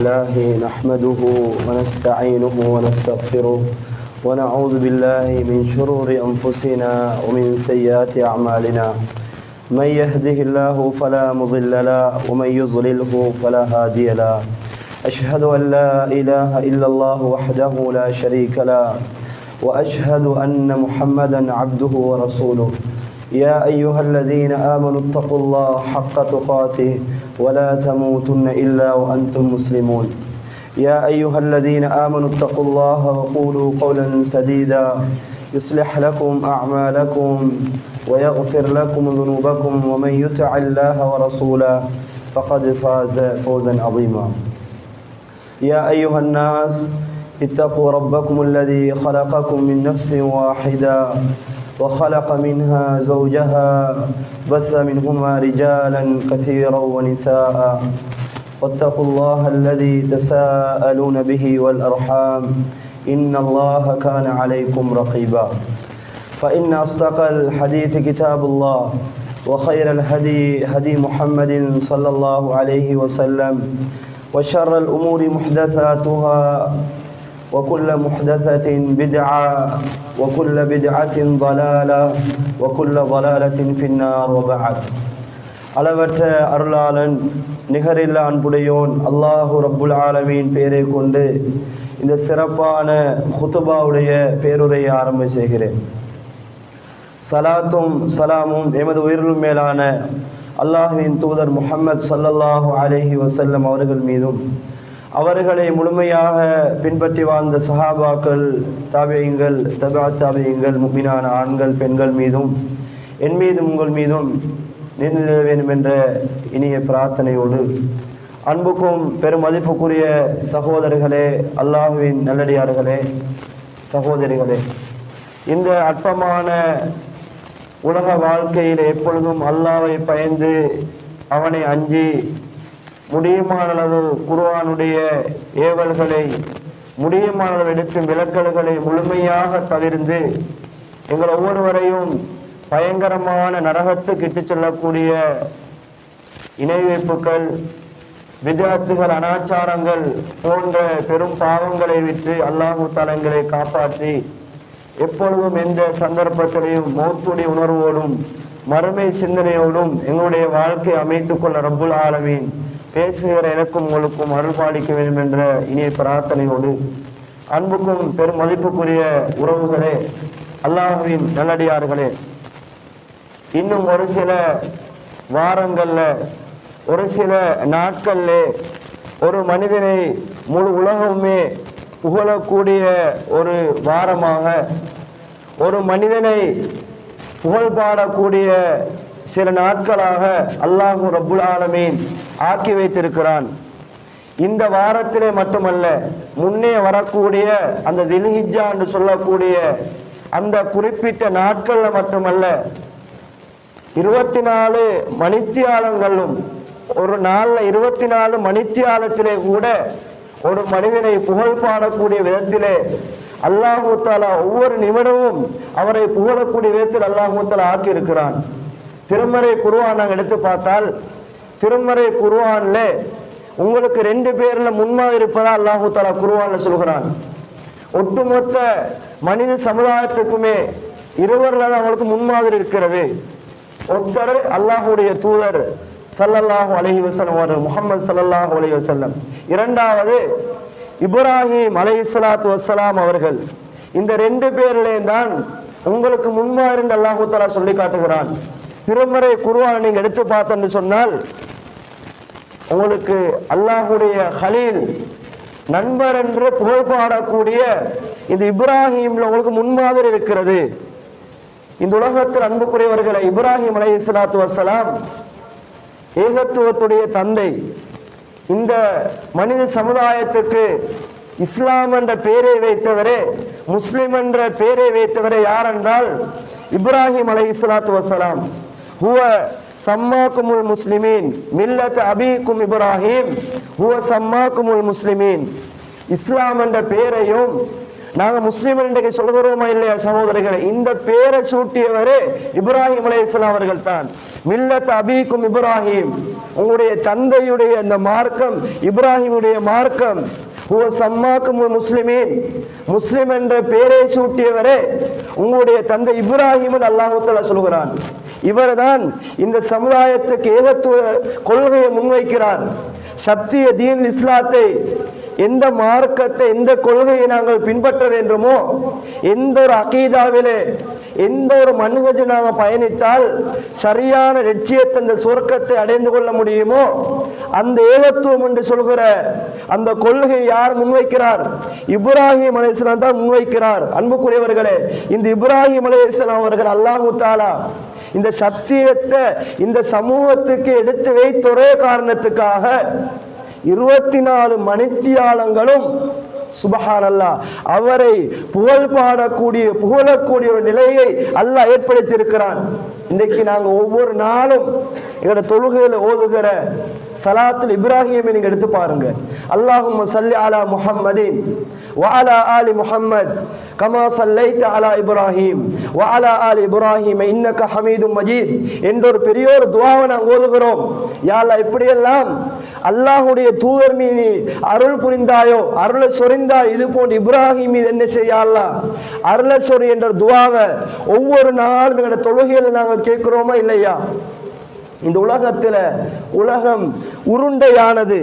الله نحمده ونستعينه ونستغفره ونعوذ بالله من شرور أنفسنا ومن سيئات أعمالنا. من يهده الله فلا مضل له ومن يضلله فلا هادي له. أشهد أن لا إله إلا الله وحده لا شريك له وأشهد أن محمدا عبده ورسوله. يا أيها الذين آمنوا اتقوا الله حق تقاته ولا تموتن إلا وأنتم مسلمون. يا أيها الذين آمنوا اتقوا الله وقولوا قولا سديدا يصلح لكم أعمالكم ويغفر لكم ذنوبكم ومن يطع الله ورسوله فقد فاز فوزا عظيما. يا أيها الناس اتقوا ربكم الذي خلقكم من نفس واحدة وخلق منها زوجها بث منهما رجالا كثيرا ونساء واتقوا الله الذي تساءلون به والأرحام إن الله كان عليكم رقيبا. فإن أصدق الحديث كتاب الله وخير الهدي هدي محمد صلى الله عليه وسلم وشر الأمور محدثاتها وكل محدثة بدعة وكل بدعة ضلالة وكل ضلالة في النار. وبعد. அளவற்ற அருளாளன் நிகரில்ல அன்புடையோன் அல்லாஹு ரப்புல் ஆலமீன் பெயரை கொண்டு இந்த சிறப்பான ஹுதுபாவுடைய பேருரையை ஆரம்ப செய்கிறேன். சலாத்தும் சலாமும் எமது உயிரிலும் மேலான அல்லாஹ்வின் தூதர் முஹம்மது ஸல்லல்லாஹு அலைஹி வஸல்லம் அவர்கள் மீதும் அவர்களை முழுமையாக பின்பற்றி வாழ்ந்த சஹாபாக்கள், தாபியீங்கள், தாபியீங்கள், முஃமினான ஆண்கள் பெண்கள் மீதும் என் மீதும் உங்கள் மீதும் நிலை வேண்டும் என்ற இனிய பிரார்த்தனையோடு அன்புக்கும் பெரும் மதிப்புக்குரிய சகோதரர்களே, அல்லாஹ்வின் நல்லடியார்களே, சகோதரிகளே, இந்த அற்பமான உலக வாழ்க்கையில் எப்பொழுதும் அல்லாஹ்வை பயந்து அவனை அஞ்சி முடியுமானளவு குர்ஆனுடைய ஏவல்களை முடியுமானளவு எடுத்து விலக்கல்களை முழுமையாக தவிர்ந்து எங்கள் ஒவ்வொருவரையும் பயங்கரமான நரகத்துக்கு இட்டு செல்லக்கூடிய இணை வைப்புகள், வித்யாத்துகள், அனாச்சாரங்கள் போன்ற பெரும் பாவங்களை விட்டு அல்லாஹ் தஆலா காப்பாற்றி எப்பொழுதும் எந்த சந்தர்ப்பத்திலையும் மௌத்துடைய உணர்வோடும் மறுமை சிந்தனையோடும் எங்களுடைய வாழ்க்கை அமைத்துக் கொள்ள ரப்புல் ஆலமீன் பேசுகிற எனக்கும் உங்களுக்கும் அருள்பாலிக்க வேண்டும் என்ற இனிய பிரார்த்தனையோடு அன்புக்கும் பெரும் மதிப்புக்குரிய உறவுகளே, அல்லாஹ்வின் நல்லடியார்களே, இன்னும் ஒரு சில வாரங்கள்ல, ஒரு சில நாட்கள்ல ஒரு மனிதனை முழு உலகமே புகழக்கூடிய ஒரு வாரமாக, ஒரு மனிதனை புகழ் பாடக்கூடிய சில நாட்களாக அல்லாஹு ரப்புல் ஆலமீன் ஆக்கி வைத்திருக்கிறான். இந்த வாரத்திலே மட்டுமல்ல, முன்னே வரக்கூடிய அந்த தில்ஹிஜ்ஜா என்று சொல்லக்கூடிய அந்த குறிப்பிட்ட நாட்கள்ல மட்டுமல்ல, 24 மணித்தியாலங்களும், ஒரு நாள்ல 24 மணித்தியாலத்திலே கூட ஒரு மனிதனை புகழ் பாடக்கூடிய விதத்திலே அல்லாஹு தஆலா ஒவ்வொரு நிமிடமும் அவரை புகழக்கூடிய விதத்தில் அல்லாஹு தஆலா ஆக்கி இருக்கிறான். திருமறை குர்ஆன் நாங்கள் எடுத்து பார்த்தால், திருமறை குர்ஆன்ல உங்களுக்கு 2 பேர்ல முன்மாதிரி இருப்பதா அல்லாஹு தஆலா குர்ஆன்ல சொல்கிறான். ஒட்டுமொத்த மனித சமுதாயத்துக்குமே இருவர்ல தான் அவங்களுக்கு முன்மாதிரி இருக்கிறது. ஒருத்தர் அல்லாஹ்வுடைய தூதர் ஸல்லல்லாஹு அலைஹி வஸல்லம் அவர்கள், முஹம்மது ஸல்லல்லாஹு அலைஹி வஸல்லம். இரண்டாவது இப்ராஹிம் அலைஹிஸ்ஸலாத்து வஸ்ஸலாம் அவர்கள். இந்த 2 பேர்லே தான் உங்களுக்கு முன்மாதிரி என்று அல்லாஹு தஆலா சொல்லி காட்டுகிறான். திருமறை குர்ஆன் நீங்க எடுத்து பார்த்தன்னு சொன்னால் உங்களுக்கு அல்லாஹ்வுடைய ஹலீல், நண்பர் என்று புகழ் பாடக்கூடிய இந்த இப்ராஹிம்ல உங்களுக்கு முன்மாதிரி இருக்கிறது. இந்த உலகத்தில் அன்புக்குரியவர்களை, இப்ராஹிம் அலைஹிஸ்ஸலாத்து வஸ்ஸலாம் ஏகத்துவத்துடைய தந்தை. இந்த மனித சமுதாயத்துக்கு இஸ்லாம் என்ற பெயரை வைத்தவரே, முஸ்லிம் என்ற பெயரை வைத்தவரே யார் என்றால் இப்ராஹிம் அலைஹிஸ்ஸலாத்து வஸ்ஸலாம். ஹுவ சம்மாக்குமுல் முஸ்லிமீன் மில்லத் அபீக்கும் இப்ராஹிம் ஹுவ சம்மாக்குமுல் முஸ்லிமீன். இஸ்லாம் என்ற பெயரையும் நாங்கள் முஸ்லீம் இன்றைக்கு சொல்கிறோமா இல்லையா சகோதரர்களே? இந்த பேரை சூட்டியவரே இப்ராஹிம் அலைஹிஸ்ஸலாம் அவர்கள் தான். மில்லத் அபீக்கும் இப்ராஹிம், உங்களுடைய தந்தையுடைய அந்த மார்க்கம் இப்ராஹிமுடைய மார்க்கம். சம்மாக்கும் முஸ்லிமீன், முஸ்லிம் என்ற பேரை சூட்டியவரே உங்களுடைய தந்தை இப்ராஹிம் அல்லாஹ் தஆலா சொல்கிறான். இவர் தான் இந்த சமுதாயத்துக்கு ஏகத்துவ கொள்கையை முன்வைக்கிறார். சத்திய தீன் இஸ்லாத்தை, எந்த மார்க்கத்தை, எந்த கொள்கையை நாங்கள் பின்பற்ற வேண்டுமோ, எந்த ஒரு அகீதாவிலே, எந்த ஒரு மன்ஹஜ் நாங்கள் பயணித்தால் சரியான லட்சியத்தை, அந்த சொர்க்கத்தை அடைந்து கொள்ள முடியுமோ, அந்த ஏகத்துவம் என்று சொல்கிற அந்த கொள்கையை யார் முன்வைக்கிறார்? இப்ராஹிம் அலைஹிஸ்ஸலாம் தான் முன்வைக்கிறார். அன்புக்குரியவர்களே, இந்த இப்ராஹிம் அலைஹிஸ்ஸலாம் அவர்கள் அல்லாஹ் தஆலா இந்த சத்தியத்தை இந்த சமூகத்துக்கு எடுத்து வைத்த ஒரே காரணத்துக்காக 24 மணித்தியாலங்களும் சுபஹானல்லாஹ் அவரை புகழக்கூடிய ஒரு நிலையை அல்லாஹ் ஏற்படுத்தி இருக்கிறான். இன்றைக்கு நாங்கள் ஒவ்வொரு நாளும் எங்களோட தொழுகையில ஓதுகிற சலாத்துல் இப்ராஹிமை நீங்க எடுத்து பாருங்க. அல்லாஹும்ம ஸல்லி அலா முஹம்மதின் வ அலா ஆலி முஹம்மத் கமா ஸல்லைத அலா இப்ராஹிம் வ அலா ஆலி இப்ராஹிம் இன்னக ஹமீதும் மஜீத் என்ற ஒரு பெரிய ஒரு துஆவை நாங்கள் ஓதுகிறோம். யா அல்லாஹ், இப்படியெல்லாம் அல்லாஹ்வுடைய தூதர் மீது அருள் புரிந்தாயோ, அருளை சொரிந்தாய், இது போன்று இப்ராஹிம் மீது என்ன செய்ய அல்லாஹ் அருளை சொரி என்ற துஆவை ஒவ்வொரு நாளும் எங்களோட தொழுகையில் நாங்கள் கேட்கிறோமா இல்லையா? இந்த உலகம் உருண்டையானது.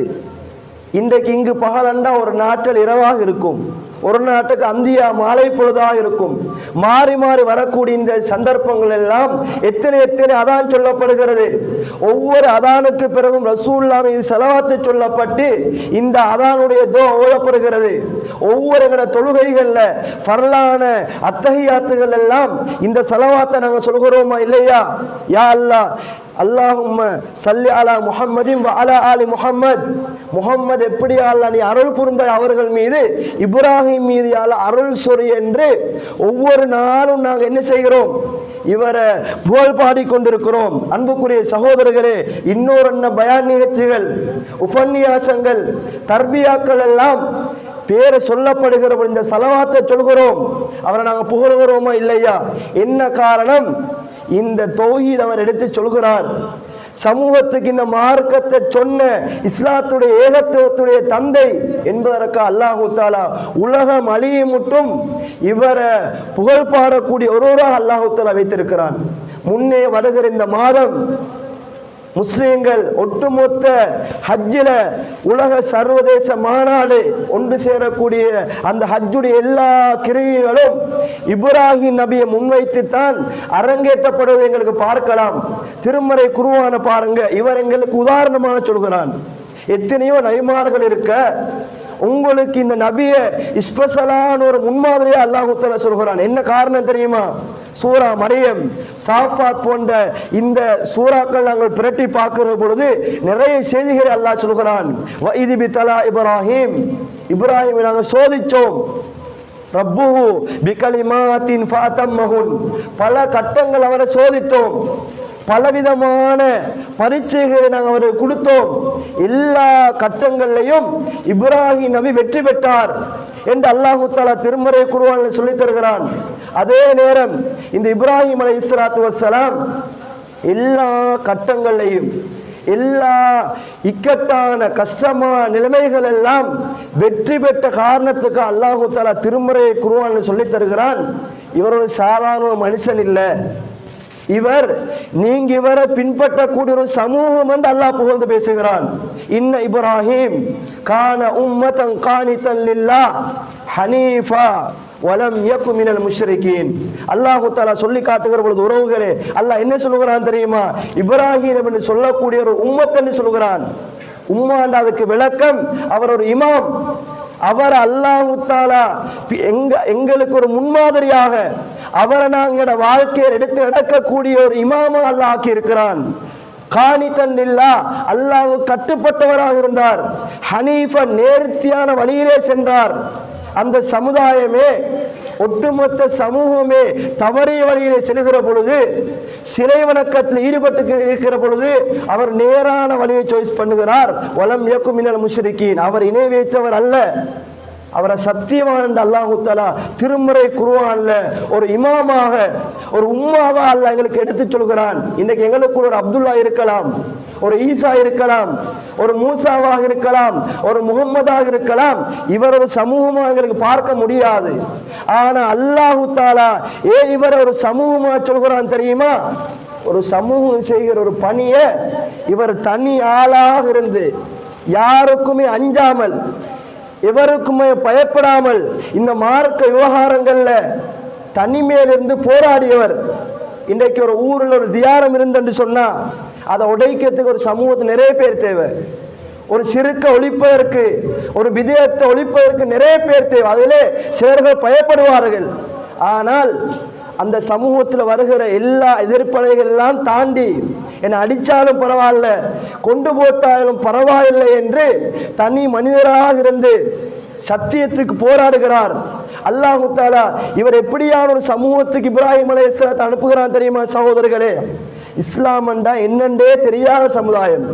இன்றைக்கு இங்கு பகலண்டா ஒரு நாட்டில் இரவாக இருக்கும், ஒரு நாட்டுக்கு அந்தியா மாலை பொழுதாக இருக்கும். மாறி மாறி வரக்கூடிய இந்த சந்தர்ப்பங்கள் எல்லாம் எத்தனை அதான் சொல்லப்படுகிறது. ஒவ்வொரு அதானுக்கு பிறகும் ரசூலுல்லாஹ் மீது ஸலவாத்து சொல்லப்பட்டு இந்த அதானுடைய துஆ ஓதப்படுகிறது. ஒவ்வொரு தொழுகைகள்ல ஃபர்லான அத்தஹியாத்துகள் எல்லாம் இந்த ஸலவாத்தை நாங்கள் சொல்கிறோமா இல்லையா? யா அல்லாஹ், அல்லாஹும்ம ஸல்லி அலா முஹம்மதின் வ அலா ஆலி முஹம்மத், முஹம்மது எப்படி அல்லாஹ் நீ அருள் புரிந்தாய் அவர்கள் மீது, இப்ராஹிம் மீது அல்லாஹ் அருள் சொரி என்று ஒவ்வொரு நாளும் நாங்கள் என்ன செய்கிறோம்? இவரை புகழ் பாடிக்கொண்டிருக்கிறோம். அன்புக்குரிய சகோதரர்களே, இன்னொரு பயான் நிகழ்ச்சிகள், உபன்யாசங்கள், தர்பியாக்கள் எல்லாம் பேரை சொல்லப்படுகிற இந்த ஸலவாத்தை சொல்கிறோம், அவரை நாங்கள் புகழுகிறோமா இல்லையா? என்ன காரணம்? இந்த தௌஹீத் அவர் எடுத்து சொல்கிறார். சமூகத்துக்கு இந்த மார்க்கத்தை சொன்ன இஸ்லாத்துடைய ஏகத்துவத்துடைய தந்தை என்பதற்கு அல்லாஹ் தஆலா உலகம் அழியும் மட்டும் இவரை புகழ் பாடக்கூடிய ஒருவராக அல்லாஹ் தஆலா வைத்திருக்கிறான். முன்னே வருகிற இந்த மாதம் முஸ்லிம்கள் ஒட்டுமொத்த ஹஜ்ஜில உலக சர்வதேச மாநாடு ஒன்று சேரக்கூடிய அந்த ஹஜ்ஜுடைய எல்லா கிரியைகளும் இப்ராஹிம் நபியை முன்வைத்து தான் அரங்கேற்றப்படுவதை எங்களுக்கு பார்க்கலாம். திருமறை குர்ஆன பாருங்க, இவர் எங்களுக்கு உதாரணமாக சொல்கிறான். எத்தனையோ நபிமார்கள் இருக்க, உங்களுக்கு இந்த நபியை ஸ்பெஷலான ஒரு முன்மாதிரியா அல்லாஹ் தஆலா சொல்கிறான். என்ன காரணம் தெரியுமா? சூரா மரியம், சாஃபாத் போன்ற இந்த சூறாக்கள் நாங்கள் பிரட்டி பார்க்கிற பொழுது நிறைய செய்திகளை அல்லாஹ் சொல்கிறான். வ இதி பிதலா இப்ராஹிம், இப்ராஹிமை நாங்கள் சோதிச்சோம். ரப்புஹு பிகலிமாத்தின் ஃபஅதம்மஹுன், பல கட்டங்கள் அவரை சோதித்தோம், பலவிதமான பரீட்சைகளை நாங்கள் அவருக்கு கொடுத்தோம். எல்லா கட்டங்கள்லையும் இப்ராஹிம் நபி வெற்றி பெற்றார் என்று அல்லாஹ் தஆலா திருமறை குர்ஆனில் சொல்லித் தருகிறான். அதே நேரம் இந்த இப்ராஹிம் அலைஹிஸ்ஸலாத்து வஸ்ஸலாம் எல்லா கட்டங்களையும், எல்லா இக்கட்டான கஷ்டமான நிலைமைகள் எல்லாம் வெற்றி பெற்ற காரணத்துக்கு அல்லாஹ் தஆலா திருமறை குர்ஆனில் சொல்லித் தருகிறான். இவர் ஒரு சாதாரண மனுஷன் இல்லை, நீங்க இவரை பின்பற்றக்கூடிய ஒரு சமூகம் என்று அல்லாஹ் புகழ்ந்து பேசுகிறான். இன்ன இப்ராஹிம் கான உம்மதன் கானிதன் லில்லாஹ் ஹனீஃபா வலம் யகு மினல் முஷ்ரிகீன். அல்லாஹ் தஆலா சொல்லி காட்டுகிற பொழுது உறவுகளே, அல்லாஹ் என்ன சொல்கிறான் தெரியுமா? இப்ராஹிம் என்று சொல்லக்கூடிய ஒரு உம்மத் என்று சொல்கிறான். உம்மா அதுக்கு விளக்கம், அவர் ஒரு இமாம், அவர் அல்லாஹ் தஆலா எங்களுக்கு ஒரு முன்மாதிரியாக அவரை நாங்களோட வாழ்க்கையை எடுத்து நடக்கக்கூடிய ஒரு இமாமா அல்லாஹ் ஆக்கி இருக்கிறான். கானிதன் லில்லாஹ், அல்லாஹ் கட்டுப்பட்டவராக இருந்தார். ஹனீஃபா, நேர்த்தியான வழியிலே சென்றார். அந்த சமுதாயமே, ஒட்டுமொத்த சமூகமே தவறிய வழியிலே செல்கிற பொழுது, சிலை வணக்கத்தில் ஈடுபட்டு இருக்கிற பொழுது அவர் நேரான வழியை சாய்ஸ் பண்ணுகிறார். வலம் யகு மினல் முஷ்ரிகீன், அவர் இணை வைத்தவர் அல்ல. அவரை சத்தியவான் அல்லாஹ் தஆலா திருமறை குர்ஆன்ல ஒரு இமாமாக ஒரு உம்மாவா அல்லாஹ் எங்களுக்கு எடுத்து சொல்கிறான். இன்னைக்கு எங்களுக்கு ஒரு அப்துல்லா இருக்கலாம், ஒரு ஈசா இருக்கலாம், ஒரு மூசாவாக இருக்கலாம், ஒரு முகம்மதாக இருக்கலாம். இவர் ஒரு சமூகமா எங்களுக்கு பார்க்க முடியாது. ஆனா அல்லாஹ் தஆலா இவர் ஒரு சமூகமா சொல்கிறான் தெரியுமா? ஒரு சமூகம் செய்கிற ஒரு பணியை இவர் தனி ஆளாக இருந்து யாருக்குமே அஞ்சாமல் எவருக்குமே பயப்படாமல் இந்த மார்க்க விவகாரங்கள்ல தனிமையிலிருந்து போராடியவர். இன்றைக்கு ஒரு ஊரில் ஒரு தியாரம் இருந்துன்னு சொன்னா அதை உடைக்கிறதுக்கு ஒரு சமூகத்துக்கு நிறைய பேர் தேவை. ஒரு சிறுக்க ஒழிப்பதற்கு, ஒரு விதயத்தை ஒழிப்பதற்கு நிறைய பேர் தேவை. அதிலே சிலர்கள் பயப்படுவார்கள். ஆனால் அந்த சமூகத்தில் வருகிற எல்லா எதிர்ப்பலைகள் எல்லாம் தாண்டி என்னை அடித்தாலும் பரவாயில்ல, கொண்டு போட்டாலும் பரவாயில்லை என்று தனி மனிதராக இருந்து சத்தியத்துக்கு போராடுகிறார். அல்லாஹ் தஆலா இவர் எப்படியான ஒரு சமூகத்துக்கு இப்ராஹிம் அலைஹிஸ்ஸலாத்தை அனுப்புகிறான் தெரியுமா சகோதரர்களே? இஸ்லாம் என்றா என்னென்றே தெரியாத சமுதாயம்.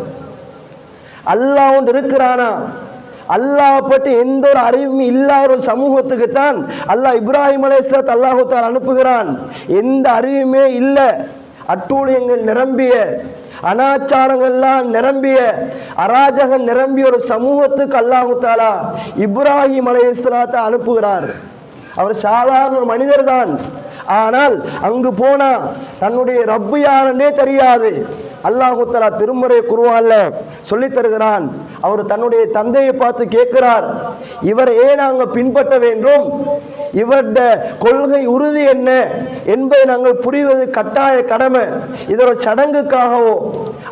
அல்லாஹ் ஒன்று இருக்கிறானா, அல்லாஹ் பற்றி எந்த ஒரு அறிவும் இல்லாத ஒரு சமூகத்துக்கு தான் அல்லாஹ் இப்ராஹிம் அலைஹிஸ்ஸலாத்தை அல்லாஹ் தஆலா அனுப்புகிறான். எந்த அறிவுமே இல்லை, அட்டூழியங்கள் நிரம்பிய, அனாச்சாரங்கள்லாம் நிரம்பிய, அராஜகம் நிரம்பிய ஒரு சமூகத்துக்கு அல்லாஹ் தஆலா இப்ராஹிம் அலைஹிஸ்ஸலாத்தை அனுப்புகிறார். அவர் சாதாரண ஒரு மனிதர் தான். ஆனால் அங்கு போனா தன்னுடைய ரப்பு யாருன்னே தெரியாது. அல்லாஹ் தஆலா திருமறை குர்ஆன்ல சொல்லி தருகிறான். அவர் தன்னுடைய தந்தையை பார்த்து கேட்கிறார், இவர் ஏன் நாங்கள் பின்பற்ற வேண்டும், இவருடைய கொள்கை உறுதி என்ன என்பதை நாங்கள் புரிவது கட்டாய கடமை. இதோட சடங்குக்காகவோ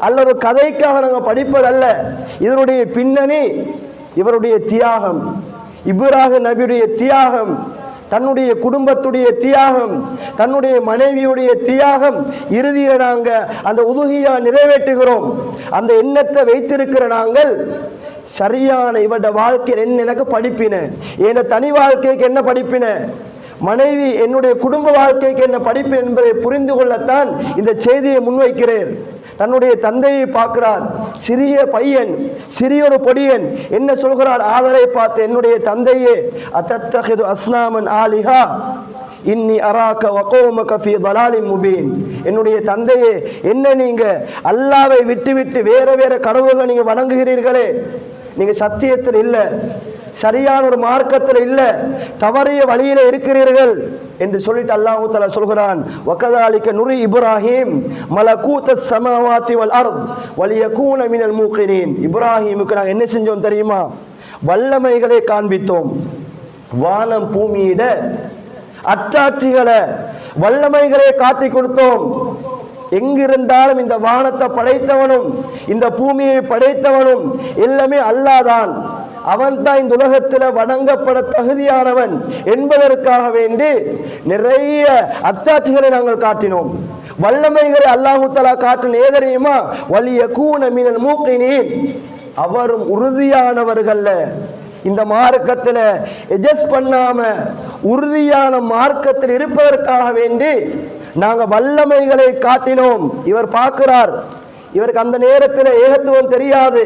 அல்லது கதைக்காக நாங்கள் படிப்பதல்ல. இதனுடைய பின்னணி இவருடைய தியாகம், இப்ராஹிம் நபியுடைய தியாகம், தன்னுடைய குடும்பத்துடைய தியாகம், தன்னுடைய மனைவியுடைய தியாகம். இறுதியில் நாங்கள் அந்த உலுஹியா நிறைவேற்றுகிறோம். அந்த எண்ணத்தை வைத்திருக்கிற நாங்கள் சரியான இவருடைய வாழ்க்கையில் என்ன எனக்கு படிப்பின, என் தனி வாழ்க்கைக்கு என்ன படிப்பின, மனைவி என்னுடைய குடும்ப வாழ்க்கைக்கு என்ன படிப்பு என்பதை புரிந்து கொள்ளத்தான் இந்த செய்தியை முன்வைக்கிறேன். தன்னுடைய தந்தையை பார்க்கிறார், சிறிய பையன், சிறிய ஒரு பொடியன். என்ன சொல்கிறார் ஆதரை பார்த்து, என்னுடைய தந்தையே, அத்தத்தஹிது அஸ்னாமன் ஆலிஹா இன்னி அராக வகௌமக ஃபீ ضلال முபீன். என்னுடைய தந்தையே, என்ன நீங்க அல்லாஹ்வை விட்டுவிட்டு வேற வேற கடவுள்களை நீங்க வணங்குகிறீர்களே, நீங்க சத்தியத்தில் இல்லை, சரியான ஒரு மார்க்கத்தில் இல்லை, தவறிய வழியில இருக்கிறீர்கள் என்று சொல்லிட்டு அல்லாஹ் தஆலா சொல்கிறான், வகதாலிக நுரி இப்ராஹிம் மலகூத்தஸ் ஸமாவாதி வல் அர்த் வலியகூன மினல் மூகினீன். இப்ராஹிமுக்கு நாங்கள் என்ன செஞ்சோம் தெரியுமா? வல்லமைகளை காண்பித்தோம். வானம் பூமியிட அட்டாட்சிகளை, வல்லமைகளை காட்டி கொடுத்தோம். எங்கிருந்தாலும் இந்த வானத்தை படைத்தவனும் இந்த பூமியை படைத்தவனும் எல்லாமே அல்லாஹ் தான். அவன் தான் இந்த உலகத்தில் வணங்கப்பட தகுதியானவன் என்பதற்காக வேண்டி நிறைய அத்தாட்சிகளை நாங்கள் காட்டினோம். வல்லமைகளை அல்லாஹ் தஆலா காட்டின ஏதறியுமா? வலியகூன மினல் மூகினீன். அவரும் உறுதியானவர்கள். இந்த மார்க்கத்தில் எஜஸ் பண்ணாம உறுதியான மார்க்கத்தில் இருப்பதற்காக வேண்டி நாங்கள் வல்லமைகளை காட்டினோம். இவர் பார்க்கிறார், இவருக்கு அந்த நேரத்தில் ஏகத்துவம் தெரியாது.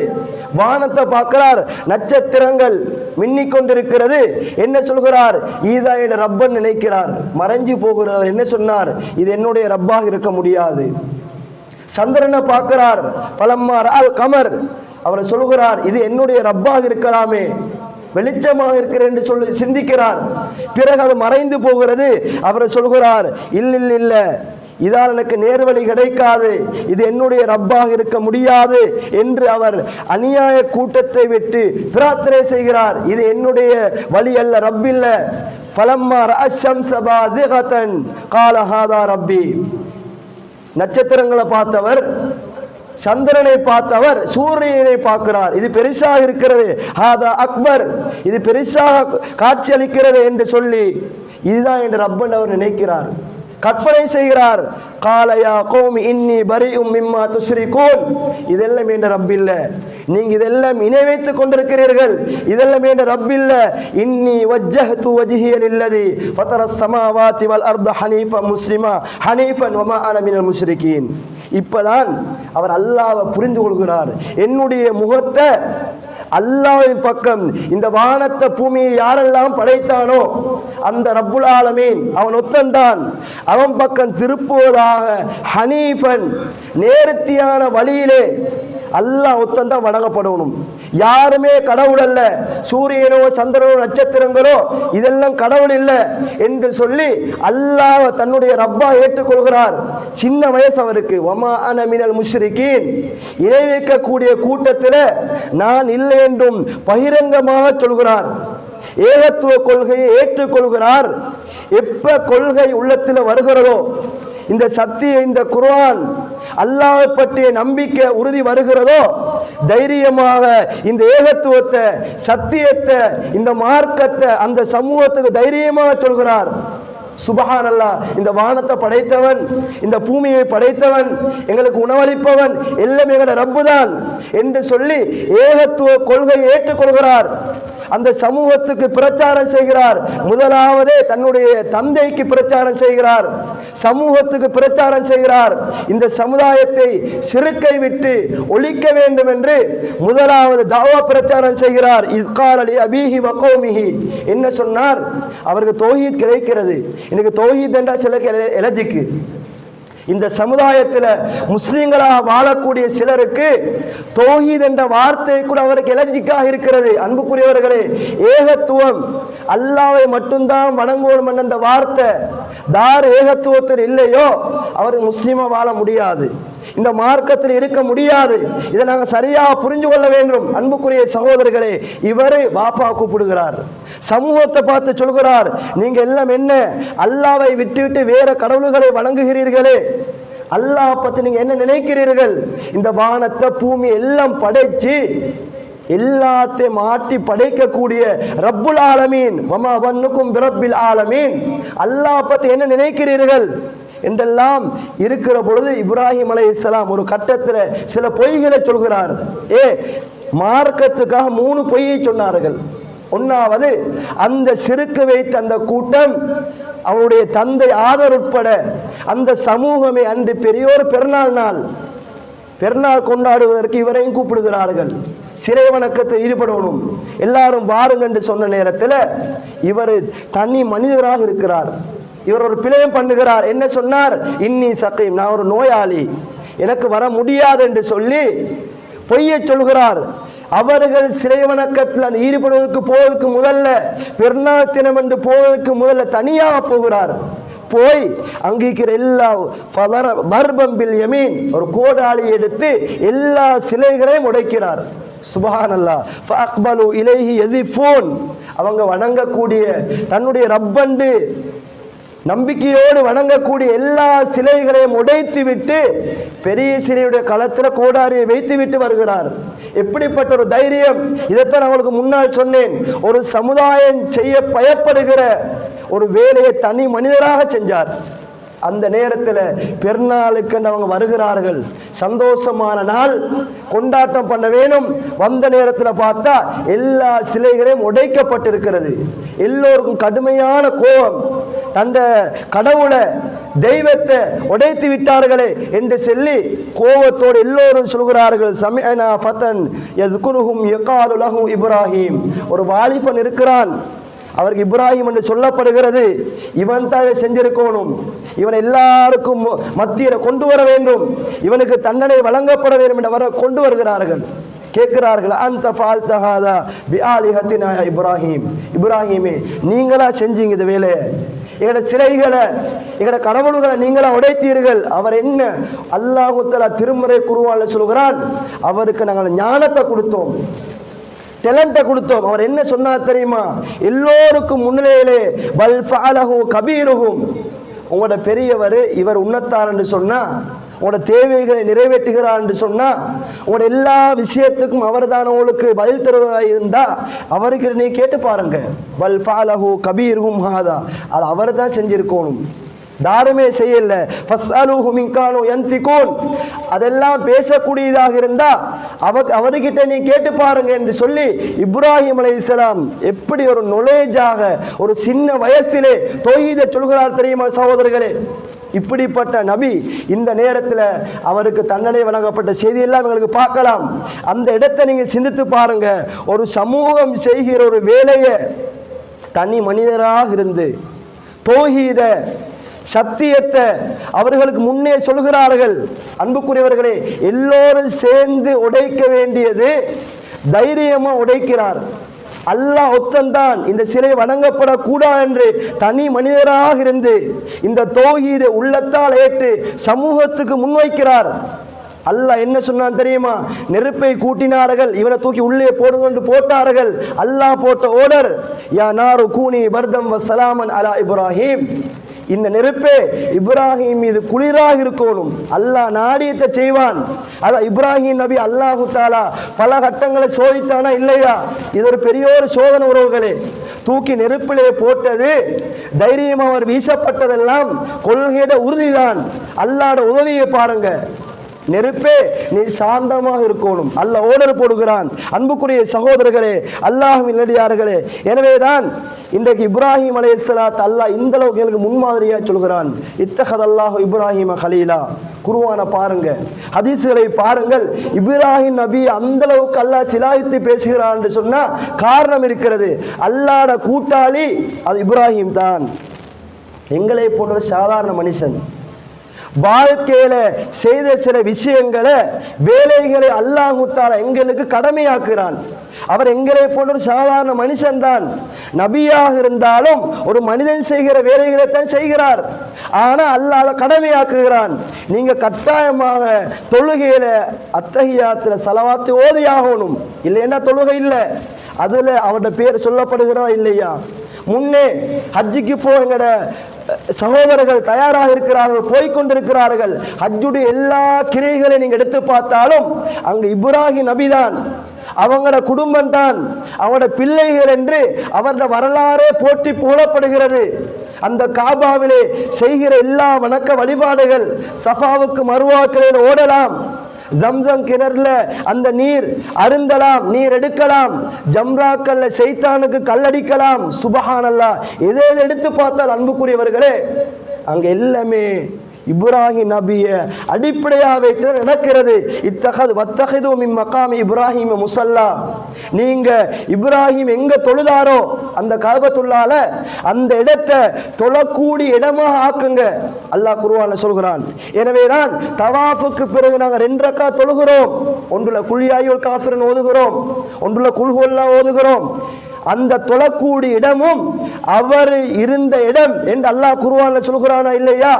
வானத்தை பார்க்கிறார், நட்சத்திரங்கள் மின்னிக் கொண்டிருக்கிறது. என்ன சொல்கிறார்? ஈதா என் ரப்பன் நினைக்கிறார். மறைஞ்சு போகிறவர் என்ன சொன்னார்? இது என்னுடைய ரப்பாக இருக்க முடியாது. சந்திரனை பார்க்கிறார், பலம்மா அல் கமர், அவர் சொல்கிறார் இது என்னுடைய ரப்பாக இருக்கலாமே, வெளிச்சமாக இருக்கிறேன் என்று சொல்லி சிந்திக்கிறார். பிறகு அது மறைந்து போகிறது. அவர் சொல்கிறார், இல்ல இதால் எனக்கு நேர்வழி கிடைக்காது, இது என்னுடைய ரப்பாக இருக்க முடியாது என்று அவர் அநியாய கூட்டத்தை விட்டு பிரார்த்தனை செய்கிறார். இது என்னுடைய வழி அல்ல, ரப்பில்ல. ஃபலம்மா ரஅஷம்ஸ பாஸிகத்தன் கால ஹாதா ரப்பி. நட்சத்திரங்களை பார்த்தவர், சந்திரனை பார்த்தவர் சூரியனை பார்க்கிறார். இது பெருசாக இருக்கிறது, ஹாதா அக்பர், இது பெருசாக காட்சி அளிக்கிறது என்று சொல்லி இதுதான் என்று ரப்பன் அவர் நினைக்கிறார், கற்பனை செய்கிறார். காலையா கௌமி இன்னி பரிஉம் மிம்மா துஸ்ரிகூன். இதெல்லாம் என்ற ரப்பில்ல, நீங்க இதெல்லாம் இணை வைத்துக் கொண்டிருக்கிறீர்கள், இதெல்லாம் என்ற ரப்பில்ல. இன்னி வஜ்ஜஹது வஜ்ஹிய லில்லதி ஃபதரஸ் ஸமாவாதி வல் அர்த ஹனீஃபன் முஸ்லிமா ஹனீஃபன் வமா அன மினல் முஷ்ரிகீன். இப்பதான் அவர் அல்லாஹ்வை புரிந்து கொள்கிறார். என்னுடைய முகத்தை அல்லாஹ்வின் பக்கம், இந்த வானத்தை பூமியை யாரெல்லாம் படைத்தானோ அந்த ரப்புல் ஆலமீன் அவன் ஒத்தன்தான், அவன் பக்கம் திருப்புவதாக ஹனீஃபன் நேர்த்தியான வழியிலே அல்லாஹ் ஒத்தந்தான் வணங்கப்படணும். யாருமே கடவுள் அல்ல, சூரியனோ சந்திரனோ நட்சத்திரங்களோ இதெல்லாம் கடவுள் இல்லை என்று சொல்லி அல்லாஹ் தன்னுடைய ரப்பா ஏற்றுக்கொள்கிறார். சின்ன வயசு அவருக்கு. வமா அன மினல் முஷ்ரிகீன், இணை வைக்கக்கூடிய கூட்டத்தில் நான் இல்லை என்றும் பகிரங்கமாக சொல்கிறார். ஏகத்துவ கொள்கையை ஏற்றுக்கொள்கிறார். எப்ப கொள்கை உள்ளத்தில் வருகிறதோ, இந்த சத்திய இந்த குர்ஆன் அல்லாஹ்வை பற்றிய நம்பிக்கை உறுதி வருகிறதோ, தைரியமாக இந்த ஏகத்துவத்தை சத்தியத்தை இந்த மார்க்கத்தை அந்த சமூகத்துக்கு தைரியமாக சொல்கிறார். சுபஹானல்லாஹ், இந்த வானத்தை படைத்தவன், இந்த பூமியை படைத்தவன், எங்களுக்கு உணவளிப்பவன் எல்லாம் எங்களோட ரப்பு தான் என்று சொல்லி ஏகத்துவ கொள்கையை ஏற்றுக்கொள்கிறார். அந்த சமூகத்துக்கு பிரச்சாரம் செய்கிறார். முதலாவதே தன்னுடைய தந்தைக்கு பிரச்சாரம் செய்கிறார், சமூகத்துக்கு பிரச்சாரம் செய்கிறார். இந்த சமுதாயத்தை சிறுக்கை விட்டு ஒழிக்க வேண்டும் என்று முதலாவது தாவா பிரச்சாரம் செய்கிறார். இஸ்கால் அலி அபீஹி வகௌமிஹி, என்ன சொன்னார்? அவருக்கு தௌஹீத் கிடைக்கிறது. எனக்கு தௌஹீத் என்றால் சில எலர்ஜிக்கு. இந்த சமுதாயத்தில் முஸ்லிம்களாக வாழக்கூடிய சிலருக்கு தௌஹீத் என்ற வார்த்தை கூட அவருக்கு எலர்ஜிக்காக இருக்கிறது. அன்புக்குரியவர்களே, ஏகத்துவம் அல்லாஹ்வை மட்டும்தான் வணங்குவோம் என்ற அந்த வார்த்தை தார் ஏகத்துவத்தில் இல்லையோ அவர் முஸ்லிமா வாழ முடியாது, இந்த மார்க்கத்தில் இருக்க முடியாது. இதை நாங்கள் சரியாக புரிஞ்சு கொள்ள வேண்டும். அன்புக்குரிய சகோதரர்களே, இவரை பாப்பா கூப்பிடுகிறார், சமூகத்தை பார்த்து சொல்கிறார், நீங்க எல்லாம் என்ன அல்லாஹ்வை விட்டுவிட்டு வேற கடவுள்களை வணங்குகிறீர்களே, அல்லாஹ் பத்தி நீங்க என்ன நினைக்கிறீர்கள்? இந்த வானத்தை பூமி எல்லாம் படைச்சு எல்லாத்தையும் மாற்றி படைக்கக்கூடிய ரப்புல் ஆலமீன், வமா வன்னுக்கும் பிரப்பில் ஆலமீன், அல்லாஹ் பத்தி என்ன நினைக்கிறீர்கள் என்றெல்லாம் இருக்கிற பொழுது இப்ராஹிம் அலைஹிஸ்ஸலாம் ஒரு கட்டத்தில் சில பொய்களை சொல்கிறார். மார்க்கத்துக்காக 3 பொய்யை சொன்னார்கள். ஒன்னாவது, அந்த சிறுக்கு வைத்த அந்த கூட்டம், அவருடைய தந்தை ஆதர் உட்பட அந்த சமூகமே அன்று பெரியோர் பெருநாள் கொண்டாடுவதற்கு இவரையும் கூப்பிடுகிறார்கள். சிறை வணக்கத்தில் ஈடுபடணும், எல்லாரும் வாருங்க என்று சொன்ன நேரத்தில் இவர் தனி மனிதராக இருக்கிறார். இவர் ஒரு பிழையம் பண்ணுகிறார். என்ன சொன்னார்? இன்னி சகீம், நான் ஒரு நோயாளி, எனக்கு வர முடியாது என்று சொல்லி பொய்யை சொல்கிறார். அவர்கள் சிறை வணக்கத்தில் அந்த ஈடுபடுவதற்கு போவதற்கு முதல்ல, பெருநாள் தினம் என்று போவதற்கு முதல்ல தனியாக போகிறார். போய் அங்கிருக்கிற எல்லா வர்பம்பில் யமீன், ஒரு கோடாளி எடுத்து எல்லா சிலைகளையும் உடைக்கிறார். சுப்ஹானல்லாஹ். ஃபஅக்பலு இலைஹி யஸிஃபூன், அவங்க வணங்கக்கூடிய தன்னுடைய ரப்பண்டு நம்பிக்கையோடு வணங்கக்கூடிய எல்லா சிலைகளையும் உடைத்து விட்டு பெரிய சிலையுடைய களத்தில் கோடாரியை வைத்து விட்டு வருகிறார். எப்படிப்பட்ட ஒரு தைரியம்! இதைத்தான் நான் உங்களுக்கு முன்னால் சொன்னேன். ஒரு சமுதாயம் செய்ய பயப்படுகிற ஒரு வேலையை தனி மனிதராக செஞ்சார். அந்த நேரத்தில் பெருநாளுக்கு அவங்க வருகிறார்கள். சந்தோஷமான நாள், கொண்டாட்டம் பண்ண வேணும். வந்த நேரத்தில் பார்த்தா எல்லா சிலைகளையும் உடைக்கப்பட்டிருக்கிறது. எல்லோருக்கும் கடுமையான கோபம், தந்த கடவுளை தெய்வத்தை உடைத்து விட்டார்களே என்று சொல்லி கோபத்தோடு எல்லோரும் சொல்கிறார்கள், சமிஅனா ஃபதன் யஸ்குருஹும் யகாலு லஹு இப்ராஹிம். ஒரு வாலிபன் இருக்கிறான், அவருக்கு இப்ராஹிம் என்று சொல்லப்படுகிறது. இவன் தான் இதை செஞ்சிருக்கணும், இவன் எல்லாருக்கும் மத்தியில் கொண்டு வர வேண்டும், இவனுக்கு தண்டனை வழங்கப்பட வேண்டும் என்று வர கொண்டு வருகிறார்கள். கேட்கிறார்கள், அந்த ஃபால்தஹாதா பிஆலிஹத்தினா இப்ராஹிம், இப்ராஹிமே நீங்களா செஞ்சீங்க இந்த வேலையை, எங்களோட சிலைகளை எங்களோட கடவுள்களை நீங்களா உடைத்தீர்கள். அவர் என்ன? அல்லாஹ் தஆலா திருமறை குர்ஆன்ல சொல்கிறான், அவருக்கு நாங்கள் ஞானத்தை கொடுத்தோம், டேலண்ட்டை கொடுத்தோம். அவர் என்ன சொன்னார் தெரியுமா? எல்லோருக்கும் முன்னிலையிலே பல் ஃபஅலஹு கபீருஹும், உங்களோட பெரியவர் இவர் உன்னத்தார் என்று சொன்னா, உங்களோட தேவைகளை நிறைவேற்றுகிறார் என்று சொன்னா, உங்களோட எல்லா விஷயத்துக்கும் அவர் தான் உங்களுக்கு பதில் தருவதாக இருந்தா அவருக்கு நீ கேட்டு பாருங்க. பல் ஃபஅலஹு கபீருஹும் ஹாதா, அது அவர் தான் செஞ்சிருக்கணும், யாருமே செய்யல. ஃபஸ்அலுஹு மின் கானு யன்திகூன், அதெல்லாம் பேசக்கூடியதாக இருந்தா அவர்கிட்ட நீ கேட்டு பாருங்க என்று சொல்லி இப்ராஹிம் அலைஹிஸ்ஸலாம் எப்படி ஒரு நொலேஜாக ஒரு சின்ன வயசிலே தௌஹீதை சொல்கிறார் தெரியுமா சகோதரர்களே? இப்படிப்பட்ட நபி இந்த நேரத்தில் அவருக்கு தண்டனை வழங்கப்பட்ட செய்தியெல்லாம் எங்களுக்கு பார்க்கலாம். அந்த இடத்தை நீங்கள் சிந்தித்து பாருங்க. ஒரு சமூகம் செய்கிற ஒரு வேலையை தனி மனிதராக இருந்து தௌஹீத சத்தியத்தை அவர்களுக்கு முன்னே சொல்கிறார்கள். அன்புக்குரியவர்களே, எல்லோரும் சேர்ந்து உடைக்க வேண்டியது தைரியமா உடைக்கிறார். அல்லாஹ் ஒத்தந்தான் இந்த சிலை வணங்கப்படக்கூடாது என்று தனி மனிதராக இருந்து இந்த தௌஹீத உள்ளத்தால் ஏற்று சமூகத்துக்கு முன்வைக்கிறார். அல்லாஹ் என்ன சொன்னான் தெரியுமா? நெருப்பை கூட்டினார்கள், இவரை தூக்கி உள்ளே போடுங்க போட்டார்கள். அல்லாஹ் போட்ட ஓர்டர், யா நாரு கூனி பர்தம் வ சலாமன் அலா இப்ராஹிம். இந்த நெருப்பே இப்ராஹிம் மீது குளிராக இருக்கணும். அல்லாஹ் நாடியத்தை செய்வான். அதான் இப்ராஹிம் நபி அல்லாஹு தாலா பல கட்டங்களை சோதித்தானா இல்லையா? இது ஒரு பெரிய ஒரு சோதனை உறவுகளே. தூக்கி நெருப்பிலே போட்டது தைரியமாக அவர் வீசப்பட்டதெல்லாம் கொள்கையிட உறுதிதான். அல்லாஹ்வோட உதவியை பாருங்க. நெருப்பே நீ சாந்தமாக இருக்கணும், அல்லாஹ் ஓர்டர் போடுகிறான். அன்புக்குரிய சகோதரர்களே, அல்லாஹ்வின் நல்லடியார்களே, எனவேதான் இன்றைக்கு இப்ராஹிம் அலைஹிஸ்ஸலாத் அல்லாஹ் இந்த அளவுக்கு எனக்கு முன்மாதிரியா சொல்கிறான். இத்தஹதல்லாஹு இப்ராஹிம கலீலா. குர்ஆன பாருங்க, ஹதீஸ்களை பாருங்கள். இப்ராஹிம் நபி அந்த அளவுக்கு அல்லாஹ் சிலாயித்து பேசுகிறான் என்று சொன்னா காரணம் இருக்கிறது. அல்லாஹ்வோட கூட்டாளி அது இப்ராஹிம் தான். எங்களை போன்ற சாதாரண மனுஷன் வாழ்க்கையில செய்த சில விஷயங்களை வேலைகளை அல்லாஹ் தஆலா எங்களுக்கு கடமையாக்குறான். அவர் எங்களை போன்ற சாதாரண மனுஷன் தான். நபியாக இருந்தாலும் ஒரு மனிதன் செய்கிற வேலைகளை தான் செய்கிறார். ஆனா அல்லாஹ் அதை கடமையாக்குகிறான். நீங்க கட்டாயமாக தொழுகையில அத்தஹியாத்துல ஸலவாத் ஓதியாகணும், இல்லைன்னா தொழுகை இல்லை. அதுல அவருடைய பேர் சொல்லப்படுகிறதா இல்லையா? முன்னே ஹஜ்ஜுக்கு போகிற சகோதரர்கள் தயாராக இருக்கிறார்கள், போய்கொண்டிருக்கிறார்கள். ஹஜ்ஜுடைய எல்லா கிரைகளை நீங்க எடுத்து பார்த்தாலும் அங்கு இப்ராஹிம் நபிதான், அவங்களோட குடும்பம் தான், அவங்களோட பிள்ளைகள் என்று அவருடைய வரலாறே போற்றி புகழப்படுகிறது. அந்த காபாவிலே செய்கிற எல்லா வணக்க வழிபாடுகள், சஃபாவுக்கு மருவாக்களில் ஓடலாம், ஜம்சம் கிணறுல அந்த நீர் அருந்தலாம், நீர் எடுக்கலாம், ஜம்ராக்கல்ல சைத்தானுக்கு கல்லடிக்கலாம். சுபஹானல்லாஹ். எதை எடுத்து பார்த்தால் அன்புக்குரியவர்களே அங்க எல்லாமே இப்ராஹிம் நபிய அடிப்படையாக வைத்து நடக்கிறது. வத்தஹது மின் மகாமி இப்ராஹிம் முஸல்லா. நீங்க இப்ராஹிம் எங்க தொழுதாரோ அந்த கஅபத்துல்லாஹ்ல அந்த இடத்தை தொழக்கூடிய இடமாக ஆக்குங்க, அல்லாஹ் குர்ஆன்ல சொல்கிறான். எனவேதான் தவாஃபுக்கு பிறகு நாங்கள் 2 ரக்காத் தொழுகிறோம். ஒன்றுல குல் யா அய்யுல் காஃபிரூன் ஓதுகிறோம், ஒன்றுல குல் ஹுவல்லாஹ் ஓதுகிறோம். அந்த தொழக்கூடிய இடமும் அவர் இருந்த இடம் என்று அல்லாஹ் குர்ஆன்ல சொல்கிறானா இல்லையா?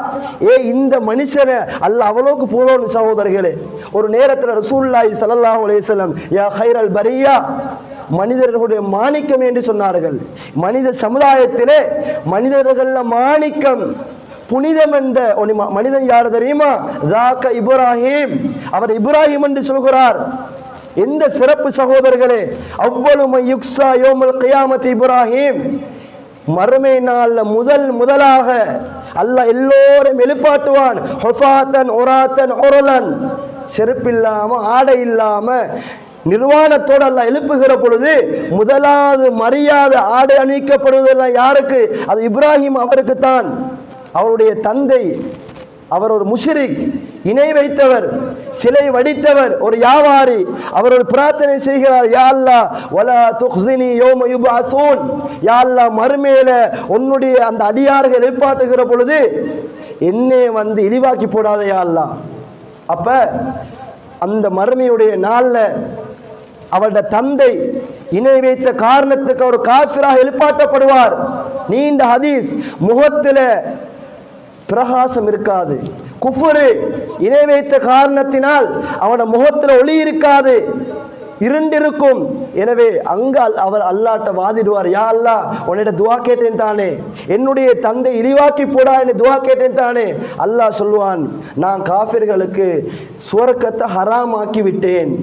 இந்த மனுஷனை அல்லாஹ் அவ்வளவுக்கு போறோம் சகோதரர்களே. ஒரு நேரத்தில் ரசூலுல்லாஹி ஸல்லல்லாஹு அலைஹி வஸல்லம் யா கைரல் பரியா, மனிதர்களுடைய மாணிக்கம் என்று சொன்னார்கள். மனித சமுதாயத்திலே மனிதர்கள மாணிக்கம் புனிதம் என்ற மனிதன் யார் தெரியுமா? தாக்க இப்ராஹிம். அவர் இப்ராஹிம் என்று சொல்கிறார். எந்த சிறப்பு சகோதரர்களே! அவ்வளவு யுக்ஸா யௌமுல் கியாமத் இப்ராஹிம். மறுமை நாள்ல முதலாக அல்லாஹ் எல்லோரும் எழுப்பாட்டுவான். ஹுஃபாத்தன் உராத்தன் உரலன், செருப்பில்லாம ஆடை இல்லாம நிர்வாணத்தோடு அல்லாஹ் எழுப்புகிற பொழுது முதலாவது மரியாதை ஆடை அணிவிக்கப்படுவதெல்லாம் யாருக்கு? அது இப்ராஹிம் அவருக்கு தான். அவருடைய தந்தை அவர் ஒரு முஷ்ரிக், இணை வைத்தவர், சிலை வடித்தவர், ஒரு வியாபாரி. அவர் ஒரு பிரார்த்தனை செய்கிறார், யா அல்லாஹ் வலா துக்ஸினி யௌம யுபஅஸூன். யா அல்லாஹ் மறுமையில உன்னுடைய அந்த அடியார்கள் எழுப்பாட்டுகிற பொழுது என்னை வந்து இழிவாக்கி போடாதே யா அல்லாஹ். அப்ப அந்த மறுமையுடைய நாள்ல அவருடைய தந்தை இணை வைத்த காரணத்துக்கு அவர் காஃபிராக எழுப்பாட்டப்படுவார். நீண்ட ஹதீஸ். முகத்துல பிரகாசம் இருக்காது, குஃபுரு, இணை வைத்த காரணத்தினால் அவன முகத்தில் ஒளி இருக்காது, இருண்டிருக்கும். எனவே அங்க அவர் அல்லாஹ்ட்ட வாதிடுவார், யா அல்லாஹ் உன்னிட துஆ கேட்டேன் தானே, என்னுடைய தந்தை இழிவாக்கி போடா என்று துஆ கேட்டேன் தானே. அல்லாஹ் சொல்லுவான், நான் காஃபிர்களுக்கு சுவர்க்கத்தை ஹராமாக்கி விட்டேன்.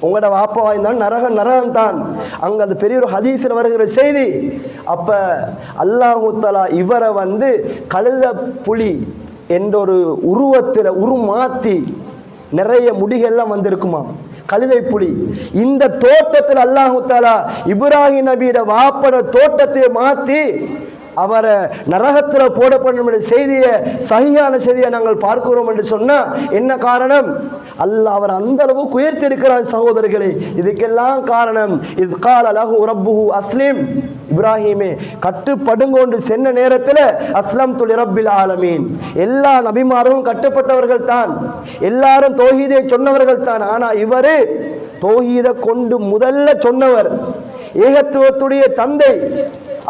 உங்களோட வாப்பா இருந்தாலும் நரகம் தான். அங்கே அந்த பெரிய ஒரு ஹதீஸில் வருகிற செய்தி. அப்ப அல்லாஹு தஆலா இவரை வந்து கழுத புலி என்ற ஒரு உருவத்தில் உருமாத்தி, நிறைய முடிகள்லாம் வந்திருக்குமா, கழுதை புலி. இந்த தோட்டத்தில் அல்லாஹு தஆலா இப்ராஹிம் நபியோட வாப்பட தோட்டத்தை மாற்றி அவரை நரகத்தில் போடப்படும் என்ற செய்தியை, சஹீஹான செய்தியை நாங்கள் பார்க்கிறோம் என்று சொன்னால் என்ன காரணம்? அல்லாஹ் அவர் அந்த அளவுக்கு உயர்த்தி இருக்கிறார் சகோதரர்களே. இதுக்கெல்லாம் காரணம் இஸ் கால லஹு ரப்புஹு அஸ்லிம், இப்ராஹிமே கட்டுப்படுங்கொண்டு சென்ற நேரத்தில் அஸ்லம்து லிரப்பில் ஆலமீன், எல்லா நபிமாரும் கட்டுப்பட்டவர்கள் தான், எல்லாரும் தௌஹீதை சொன்னவர்கள் தான். ஆனால் இவரு தௌஹீதை கொண்டு முதல்ல சொன்னவர், ஏகத்துவத்துடைய தந்தை.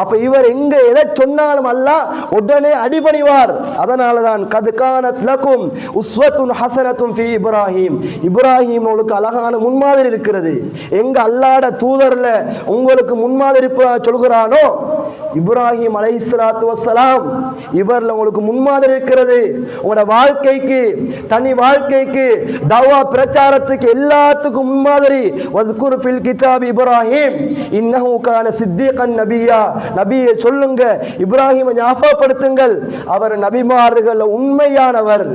அப்ப இவர் எங்க எதை சொன்னாலும் அல்லாஹ் உடனே அடிபணிவார். அதனாலதான் கத் கானத் லகும் உஸ்வத்துன் ஹஸனத்துன் ஃபீ இப்ராஹிம், இப்ராஹிம் உங்களுக்கு அழகான முன்மாதிரி இருக்கிறது. எங்க அல்லாஹ்ட தூதர்ல உங்களுக்கு முன்மாதிரி சொல்கிறானோ இப்ராஹிம் அலைஹிஸ்ஸலாத்து வஸ்ஸலாம், இவர்ல உங்களுக்கு முன்மாதிரி இருக்கிறது. உங்களோட வாழ்க்கைக்கு, தனி வாழ்க்கைக்கு, தவா பிரச்சாரத்துக்கு எல்லாத்துக்கும் முன்மாதிரி. வذ்குர் ஃபில் கிதாப் இப்ராஹிம் இன்னஹு கான சித்தீகன் நபியா, நபியை சொல்லுங்க, இப்ராஹிமை ஞாபகப்படுத்துங்கள், அவர் நபிமார்கள் உண்மையானவர்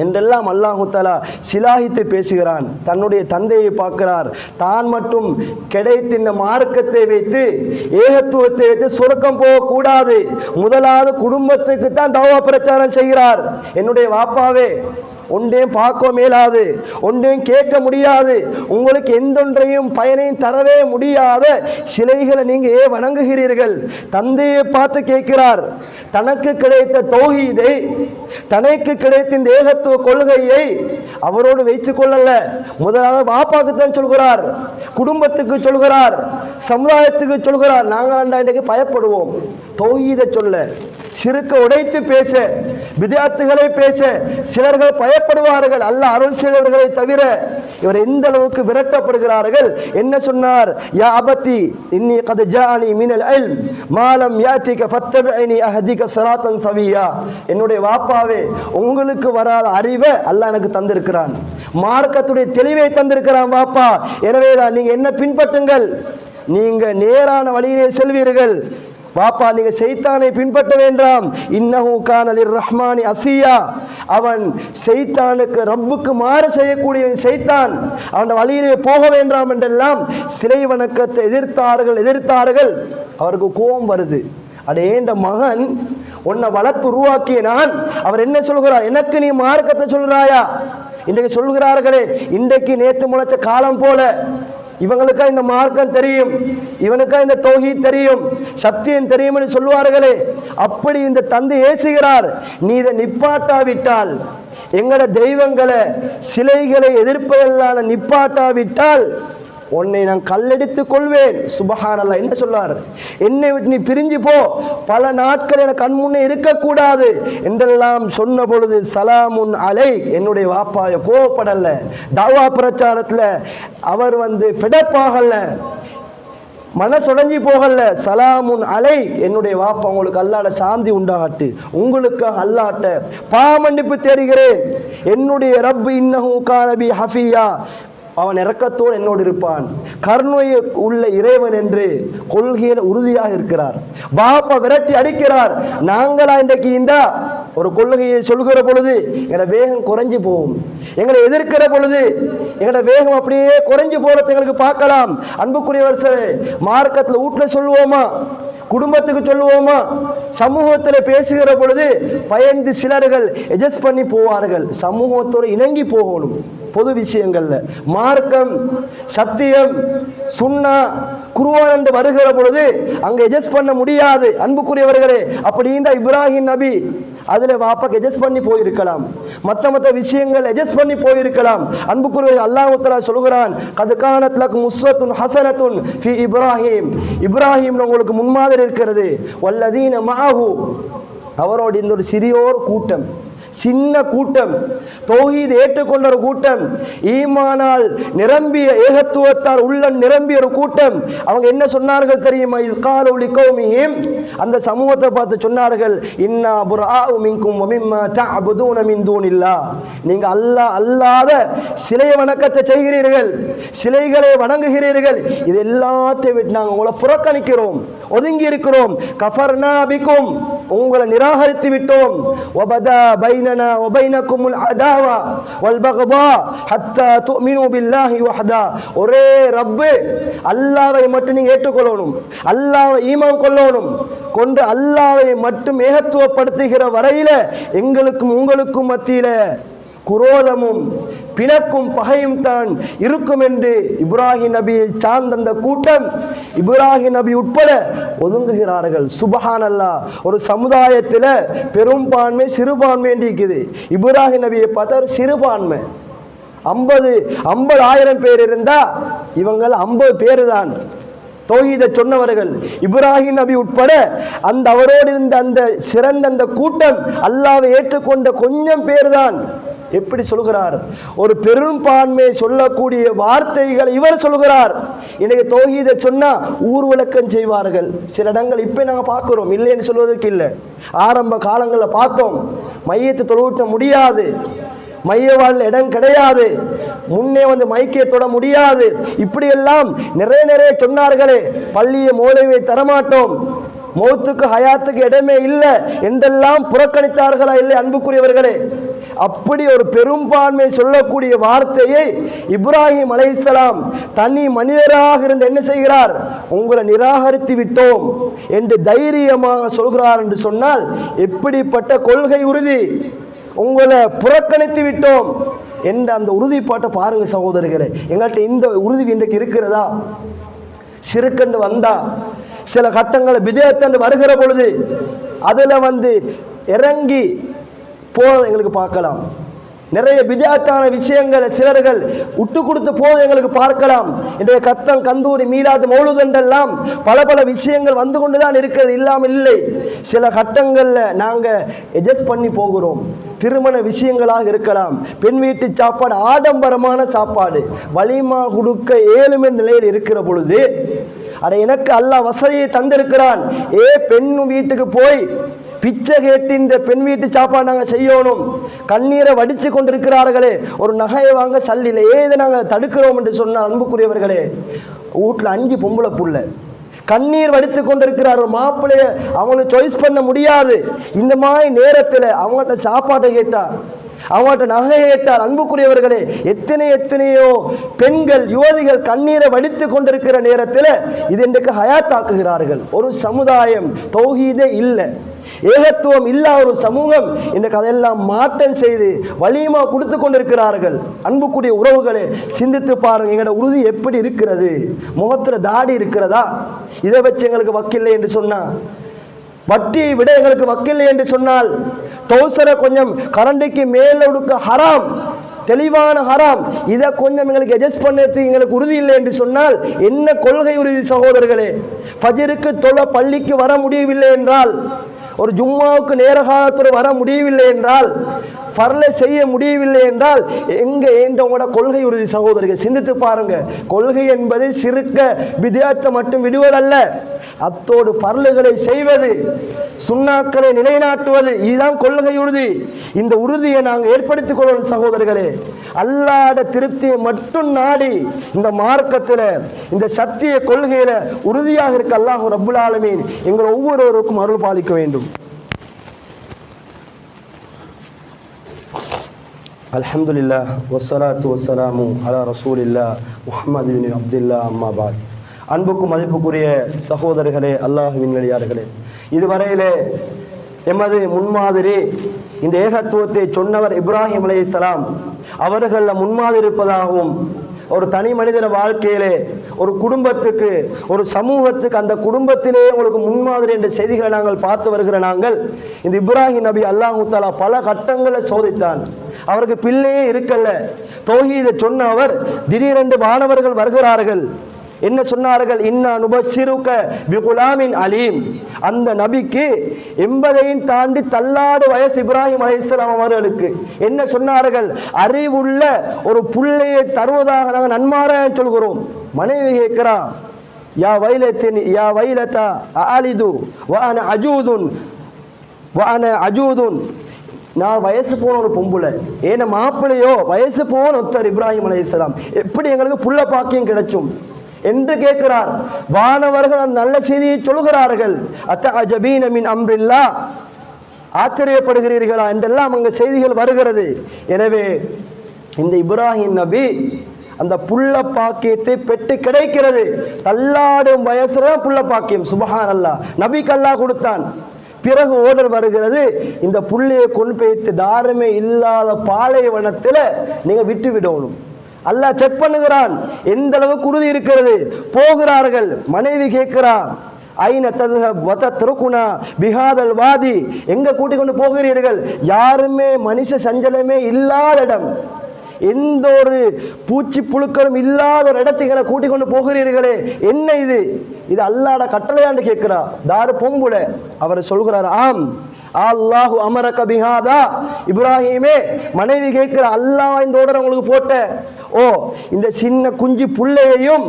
என்றெல்லாம் அல்லாஹு தஆலா சிலாகித்து பேசுகிறான். தன்னுடைய தந்தையை பார்க்கிறார். தான் மட்டும் கிடைத்த இந்த மார்க்கத்தை வைத்து, ஏகத்துவத்தை வைத்து சொர்க்கம் போகக்கூடாது. முதலாவது குடும்பத்துக்கு தான் தவா பிரச்சாரம் செய்கிறார். என்னுடைய வாப்பாவே, ஒன்றையும் பார்க்க மேலாது, ஒன்றையும் கேட்க முடியாது, உங்களுக்கு எந்தொன்றையும் பயனையும் தரவே முடியாத சிலைகளை நீங்க ஏன் வணங்குகிறீர்கள்? தந்தையை பார்த்து கேட்கிறார். தனக்கு கிடைத்த தௌஹீதை, தனக்கு கிடைத்த இந்த ஏகத்துவ கொள்கையை அவரோடு வைத்துக் கொள்ளல. முதலாவது வாப்பாக்கு தான் சொல்கிறார், குடும்பத்துக்கு சொல்கிறார், சமுதாயத்துக்கு சொல்கிறார். நாங்கள் இன்றைக்கு பயப்படுவோம் தௌஹீதை சொல்ல, சிறுக்க உடைத்து பேச, பித்அத்துகளை பேச சிலர்கள் பயப்படுவார்கள். அல்லாஹ் அருள் செய்தவர்களை தவிர. இவர் எந்த அளவுக்கு விரட்டப்படுகிறார்கள். என்ன சொன்னார்? யா அபத்தி இன்னி கத் ஜாஅனி மினல் இல்ம் மா லம் யாதிக ஃபத்தபிஇனி அஹ்திக ஸிராத்தன் சவியா, என்னுடைய வாப்பாவே, உங்களுக்கு வராத அறிவை அல்லாஹ் எனக்கு தந்திருக்கிறான், மார்க்கத்துடைய தெளிவை தந்திருக்கிறான் வாப்பா. எனவே தான் நீங்க என்ன பின்பற்றுங்கள், நீங்க நேரான வழியிலே செல்வீர்கள். வாப்பா, நீங்க சைத்தானை பின்பற்ற வேண்டாம். இன்னஹு கான லிர்ரஹ்மானி அசியா, அவன் சைத்தானுக்கு, ரப்புக்கு மாறு செய்யக்கூடிய சைத்தான், அவன் வழியிலே போக வேண்டாம் என்றெல்லாம் சிலை வணக்கத்தை எதிர்த்தார்கள். அவருக்கு கோபம் வருது. அடேண்ட மகன், உன்னை வளர்த்து உருவாக்கிய நான், அவர் என்ன சொல்கிறார்? எனக்கு நீ மார்க்கத்தை சொல்கிறாயா? இன்றைக்கு சொல்கிறார்களே, இன்றைக்கு நேற்று முளைச்ச காலம் போல இவங்களுக்கா இந்த மார்க்கம் தெரியும், இவனுக்கா இந்த தௌஹீத் தெரியும், சத்தியம் தெரியும் என்று சொல்லுவார்களே, அப்படி இந்த தந்தை ஏசுகிறார். நீ இதை நிப்பாட்டாவிட்டால், எங்கட தெய்வங்களை, சிலைகளை எதிர்ப்பதெல்லாம் நிப்பாட்டாவிட்டால் உன்னை நான் கல்லெடுத்து கொள்வேன். சுபஹானல்லாஹ். என்ன சொல்றார்? என்னை விட்டு நீ பிரிஞ்சு போ, பல நாட்கள் என கண் முன்னே இருக்கக்கூடாது என்றெல்லாம் சொன்ன பொழுது சலாமுன் அலை, என்னுடைய வாப்பாய கோவப்படல, தாவா பிரச்சாரத்தில் அவர் ஃபெடப்பாகல, மனசுடைஞ்சி போகல. சலாமுன் அலை, என்னுடைய வாப்பா, உங்களுக்கு அல்லாஹ்ட சாந்தி உண்டாகட்டு, உங்களுக்கு அல்லாஹ்ட்ட பாவமன்னிப்பு தேடுகிறேன். என்னுடைய ரப் இன்னஹு கான பி ஹஃபியா, அவன் இரக்கத்தோடு என்னோடு இருப்பான், கருணையை உள்ள இறைவன் என்று கொள்கையில் உறுதியாக இருக்கிறார். வாப்பா விரட்டி அடிக்கிறார். நாங்களா இன்றைக்கு இந்த ஒரு கொள்கையை சொல்கிற பொழுது எங்களோட வேகம் குறைஞ்சு போகும். எங்களை எதிர்க்கிற பொழுது எங்களோட வேகம் அப்படியே குறைஞ்சு போறது எங்களுக்கு பார்க்கலாம். அன்புக்குரியவர்களே, மார்க்கத்தில் வீட்டில் சொல்லுவோமா, குடும்பத்துக்கு சொல்லுவோமா, சமூகத்தில் பேசுகிற பொழுது பயந்து சிலர்கள் எட்ஜஸ்ட் பண்ணி போவார்கள். சமூகத்தோடு இணங்கி போகணும். பொது விஷயங்கள்ல மார்க்கம், சத்தியம், சுன்னா, குர்ஆன் என்று வருகிற பொழுது அங்க எட்ஜஸ்ட் பண்ண முடியாது. அன்புக்குரியவர்களே, அப்படி இந்த இப்ராஹிம் நபி அதுல வாப்பாக்கு எட்ஜஸ்ட் பண்ணி போயிருக்கலாம், மற்ற விஷயங்கள் எட்ஜஸ்ட் பண்ணி போயிருக்கலாம். அன்புக்குரியவர்கள், அல்லாஹ் தஆலா சொல்கிறான், கத் கானத் லகும் உஸ்வத்துன் ஹஸனத்துன் ஃபீ இப்ராஹிம், இப்ராஹிம் உங்களுக்கு முன்மாதிரி இருக்கிறது. வல்லதீன மஅஹு, அவரோடு இந்த ஒரு சிறியோர் கூட்டம், சின்ன கூட்டம், தௌஹீத் ஏற்றுக்கொண்ட ஒரு கூட்டம், ஈமானால் நிரம்பிய, ஏகத்துவத்தால் உள்ள நிரம்பிய ஒரு கூட்டம். அவங்க என்ன சொன்னார்கள் தெரியுமா? இஸ்காலு லிகௌமிஹிம், அந்த சமூகத்தை பார்த்து சொன்னார்கள், இன்னா புர்ஆஉ மின்கும் வ மிம்மா தஅபுதூன மின் தூனில்லாஹ், நீங்க அல்லாஹ் அல்லாத சிலை வணக்கத்தை செய்கிறீர்கள், சிலைகளை வணங்குகிறீர்கள், இது எல்லாத்தையும் விட்டு நாங்கள் உங்களை புறக்கணிக்கிறோம், ஒதுங்கி இருக்கிறோம். கஃபர்னா பிக்கும், உங்களை நிராகரித்து விட்டோம். வபதா பைனனா வபைனகுமுல் அதாவா வல் பக்தா ஹத்தா துமினு பில்லாஹி வஹதா. ஒரே ரப்பு அல்லாஹ்வை மட்டும் நீங்க ஏற்றுக்கொள்ளணும், அல்லாஹ்வை ஈமான் கொள்ளணும். கொண்டு அல்லாஹ்வை மட்டும் ஏகத்துவப்படுத்துகிற வரையில எங்களுக்கும் உங்களுக்கும் மத்தியில குரோதமும் பிணக்கும் பகையும் தான் இருக்கும் என்று இப்ராஹிம் நபியை சார்ந்த அந்த கூட்டம், இப்ராஹிம் நபி உட்பட ஒதுங்குகிறார்கள். சுப்ஹானல்லாஹ். ஒரு சமுதாயத்தில் பெரும்பான்மை சிறுபான்மை இருக்குது. இப்ராஹிம் நபியை பார்த்தா ஒரு சிறுபான்மை. 50,000 பேர் இருந்தா இவங்க 50 பேர் தான் தௌஹீதை சொன்னவர்கள். இப்ராஹிம் நபி உட்பட அந்த அவரோடு இருந்த அந்த சிறந்த அந்த கூட்டம் அல்லாஹ்வை ஏற்றுக்கொண்ட கொஞ்சம் பேர் தான். எப்படி சொல்கிறார்? ஒரு பெரும்பான்மை சொல்லக்கூடிய வார்த்தைகளை இவர் சொல்கிறார். இன்னைக்கு தௌஹீதை சொன்னா ஊர் விளக்கம் செய்வார்கள். சில இடங்கள் இப்ப நாங்க பார்க்கிறோம், இல்லைன்னு சொல்வதற்கு இல்லை. ஆரம்ப காலங்களில் பார்த்தோம், மையத்தை தொழுவிட்ட முடியாது, மையவாழ்ல இடம் கிடையாது, முன்னே வந்து மைக்கே தொட முடியாது, இப்படியெல்லாம் நிறைய சொன்னார்களே. பள்ளியை மோலைவை தரமாட்டோம், மௌத்துக்கு ஹயாத்துக்கு இடமே இல்லை என்றெல்லாம் புறக்கணித்தார்களா இல்லை? அன்புக்குரியவர்களே, அப்படி ஒரு பெரும்பான்மை சொல்லக்கூடிய வார்த்தையை இப்ராஹிம் அலைஹிஸ்ஸலாம் தனி மனிதராக இருந்து என்ன செய்கிறார்? உங்களை நிராகரித்து விட்டோம் என்று தைரியமாக சொல்கிறார் என்று சொன்னால் எப்படிப்பட்ட கொள்கை உறுதி! உங்களை புறக்கணித்து விட்டோம் என்ற அந்த உறுதிப்பாட்டை பாருங்க சகோதரர்களே. எங்கள்கிட்ட இந்த உறுதி இன்றைக்கு இருக்கிறதா? சிறுக்கண்டு வந்தா சில கட்டங்களை விஜயத்தண்டு வருகிற பொழுது அதுல வந்து இறங்கி போத எங்களுக்கு பார்க்கலாம். நிறைய விஜயத்தான விஷயங்களை சிலர்கள் விட்டு கொடுத்து போத எங்களுக்கு பார்க்கலாம். இன்றைய கத்தம் கந்தூரி மீளாது மௌலுதெல்லாம் பல விஷயங்கள் வந்து கொண்டுதான் இருக்கிறது, இல்லாமல் இல்லை. சில கட்டங்கள்ல நாங்க அட்ஜஸ்ட் பண்ணி போகிறோம். திருமண விஷயங்களாக இருக்கலாம், பெண் வீட்டு சாப்பாடு ஆடம்பரமான சாப்பாடு வலிமா கொடுக்க ஏழுமே நிலையில் இருக்கிற பொழுது, அட எனக்கு அல்லாஹ் வசதியை தந்திருக்கிறான், பெண்ணு வீட்டுக்கு போய் பிச்சை கேட்டு இந்த பெண் வீட்டு சாப்பாடு நாங்கள் செய்யணும், கண்ணீரை வடித்து கொண்டிருக்கிறார்களே, ஒரு நகையை வாங்க சல்லில ஏதை நாங்கள் தடுக்கிறோம் என்று சொன்னால் அன்புக்குரியவர்களே, வீட்டில் 5 பொம்பளை புள்ள கண்ணீர் வடித்து கொண்டிருக்கிறார். ஒரு மாப்பிள்ளைய அவங்களுக்கு சாய்ஸ் பண்ண முடியாது. இந்த மாதிரி நேரத்தில் அவங்கள்ட்ட சாப்பாட்டை கேட்டார், அவங்கள்ட்ட நகை கேட்டார். அன்புக்குரியவர்களே, எத்தனையோ பெண்கள் யுவதிகள் கண்ணீரை வடித்து கொண்டிருக்கிற நேரத்தில் இது இன்றைக்கு ஹயாத்தாக்குகிறார்கள். ஒரு சமுதாயம் தௌஹீதே இல்லை, ஏகத்துவம் இல்லா ஒரு சமூகம் இன்றைக்கு அதெல்லாம் மாற்றம் செய்து வலிமா கொடுத்து கொண்டிருக்கிறார்கள். அன்புக்குரிய உறவுகளே, சிந்தித்து பாருங்க, எங்களோட உறுதி எப்படி இருக்கிறது? முகத்துல தாடி இருக்கிறதா? இதை வச்சு எங்களுக்கு வக்கில்லை என்று சொன்னா, வட்டியை விட எங்களுக்கு வக்கில்லை என்று சொன்னால், டவுசரை கொஞ்சம் கரண்டிக்கு மேல உடுக்க ஹராம், தெளிவான ஹராம், இதை கொஞ்சம் எங்களுக்கு அட்ஜஸ்ட் பண்ணி எங்களுக்கு உறுதி இல்லை என்று சொன்னால் என்ன கொள்கை உறுதி சகோதரர்களே? ஃபஜ்ருக்கு தொழ பள்ளிக்கு வர முடியவில்லை என்றால், ஒரு ஜும்மாவுக்கு நேர காலத்தோடு வர முடியவில்லை என்றால், ஃபர்லை செய்ய முடியவில்லை என்றால் எங்க உங்களோட கொள்கை உறுதி சகோதரர்கள்? சிந்தித்து பாருங்க. கொள்கை என்பது சிறுக்க பித்அத்தை மட்டும் விடுவதல்ல, அத்தோடு ஃபர்லுகளை செய்வது, சுன்னாக்களை நிலைநாட்டுவது, இதுதான் கொள்கை உறுதி. இந்த உறுதியை நாங்கள் ஏற்படுத்திக் கொள்ளணும் சகோதரர்களே. அல்லாஹ்வுடைய திருப்தியை மட்டும் நாடி இந்த மார்க்கத்தில் இந்த சத்திய கொள்கையில உறுதியாக இருக்க அல்லாஹ் ரப்புல் ஆலமீன் எங்கள் ஒவ்வொருவருக்கும் அருள் பாலிக்க வேண்டும். அல்ஹம்துலில்லாஹ் வஸ்ஸலாத்து வஸ்ஸலாமு அலா ரசூலில்லாஹ் முஹம்மது பின் அப்துல்லாஹ் அம்மா பாத். அன்புக்கும் மதிப்புக்குரிய சகோதரர்களே, அல்லாஹ்வின் நல்லடியார்களே, இதுவரையிலே எமது முன்மாதிரி இந்த ஏகத்துவத்தை சொன்னவர் இப்ராஹிம் அலைஹிஸ்ஸலாம் அவர்கள் முன்மாதிரி இருப்பதாகவும், ஒரு தனி மனிதன வாழ்க்கையிலே, ஒரு குடும்பத்துக்கு, ஒரு சமூகத்துக்கு, அந்த குடும்பத்திலே உங்களுக்கு முன்மாதிரி என்ற செய்திகளை நாங்கள் பார்த்து வருகிற நாங்கள், இந்த இப்ராஹிம் நபி அல்லாஹு தஆலா பல கட்டங்களை சோதித்தான். அவருக்கு பிள்ளையே இருக்கல்ல. தௌஹீதை சொன்ன அவர் திடீரென்று வானவர்கள் வருகிறார்கள். என்ன சொன்னார்கள்? இன்னா நுபஸ்ஸிருக பிகுலாமின் அலீம். அந்த நபிக்கு 80 தாண்டி தள்ளாடு வயசு இப்ராஹிம் அலைஹிஸ்ஸலாம் அவர்களுக்கு என்ன சொன்னார்கள்? அறிவுள்ள ஒரு புள்ளையை தருவதாக நாங்கள் நன்மாராயம் சொல்கிறோம். மனைவி கேட்கிறா, யா வைலத்தின் யா வைலதா அலிது வஅன அஜூதுன், நான் வயசு போன ஒரு பொம்புலை, ஏன்னா மாப்பிள்ளையோ வயசு போன ஒருத்தர் இப்ராஹிம் அலைஹிஸ்ஸலாம், எப்படி எங்களுக்கு புள்ள பாக்கியம் கிடைச்சும்? என்று கேட்கிறார். வானவர்கள் அந்த நல்ல செய்தியை சொல்கிறார்கள். அத்தஅஜபீன மின் அம்ரில்லாஹ், ஆச்சரியப்படுகிறீர்களா என்றெல்லாம் அங்கே செய்திகள் வருகிறது. எனவே இந்த இப்ராஹிம் நபி அந்த புள்ள பாக்கியத்தை பெற்று கிடைக்கிறது. தள்ளாடும் வயசுல புள்ள பாக்கியம். சுப்ஹானல்லாஹ், நபிக்கு அல்லாஹ் கொடுத்தான். பிறகு ஓடர் வருகிறது, இந்த புள்ளையை கொண்டு போய்த்து தாரமே இல்லாத பாலைவனத்தில் நீங்க விட்டு விடணும். அல்லாஹ் செக் பண்ணுகிறான் எந்த அளவுக்கு உறுதி இருக்கிறது. போகிறார்கள். மனைவி கேட்கிறான், ஐன ததுஹப் வதத்ருகுனா பிஹாதல் வாதி, எங்க கூட்டிக் கொண்டு போகிறீர்கள்? யாருமே மனுஷ சஞ்சலமே இல்லாத இடம், எந்த ஒரு பூச்சி புழுக்களும் இல்லாத ஒரு இடத்துக்கு கூட்டிக் கொண்டு போகிறீர்களே, என்ன இது? இது அல்லாஹ்ட கட்டளையான்னு கேட்கிறா. தாரு பொம்புல. அவர் சொல்கிறார், ஆம் அல்லாஹு அமரக பிஹாதா. இப்ராஹிமே, மனைவி கேட்கிற, அல்லாஹ் இந்த ஆர்டர் உங்களுக்கு போட்ட. ஓ, இந்த சின்ன குஞ்சு புள்ளையையும்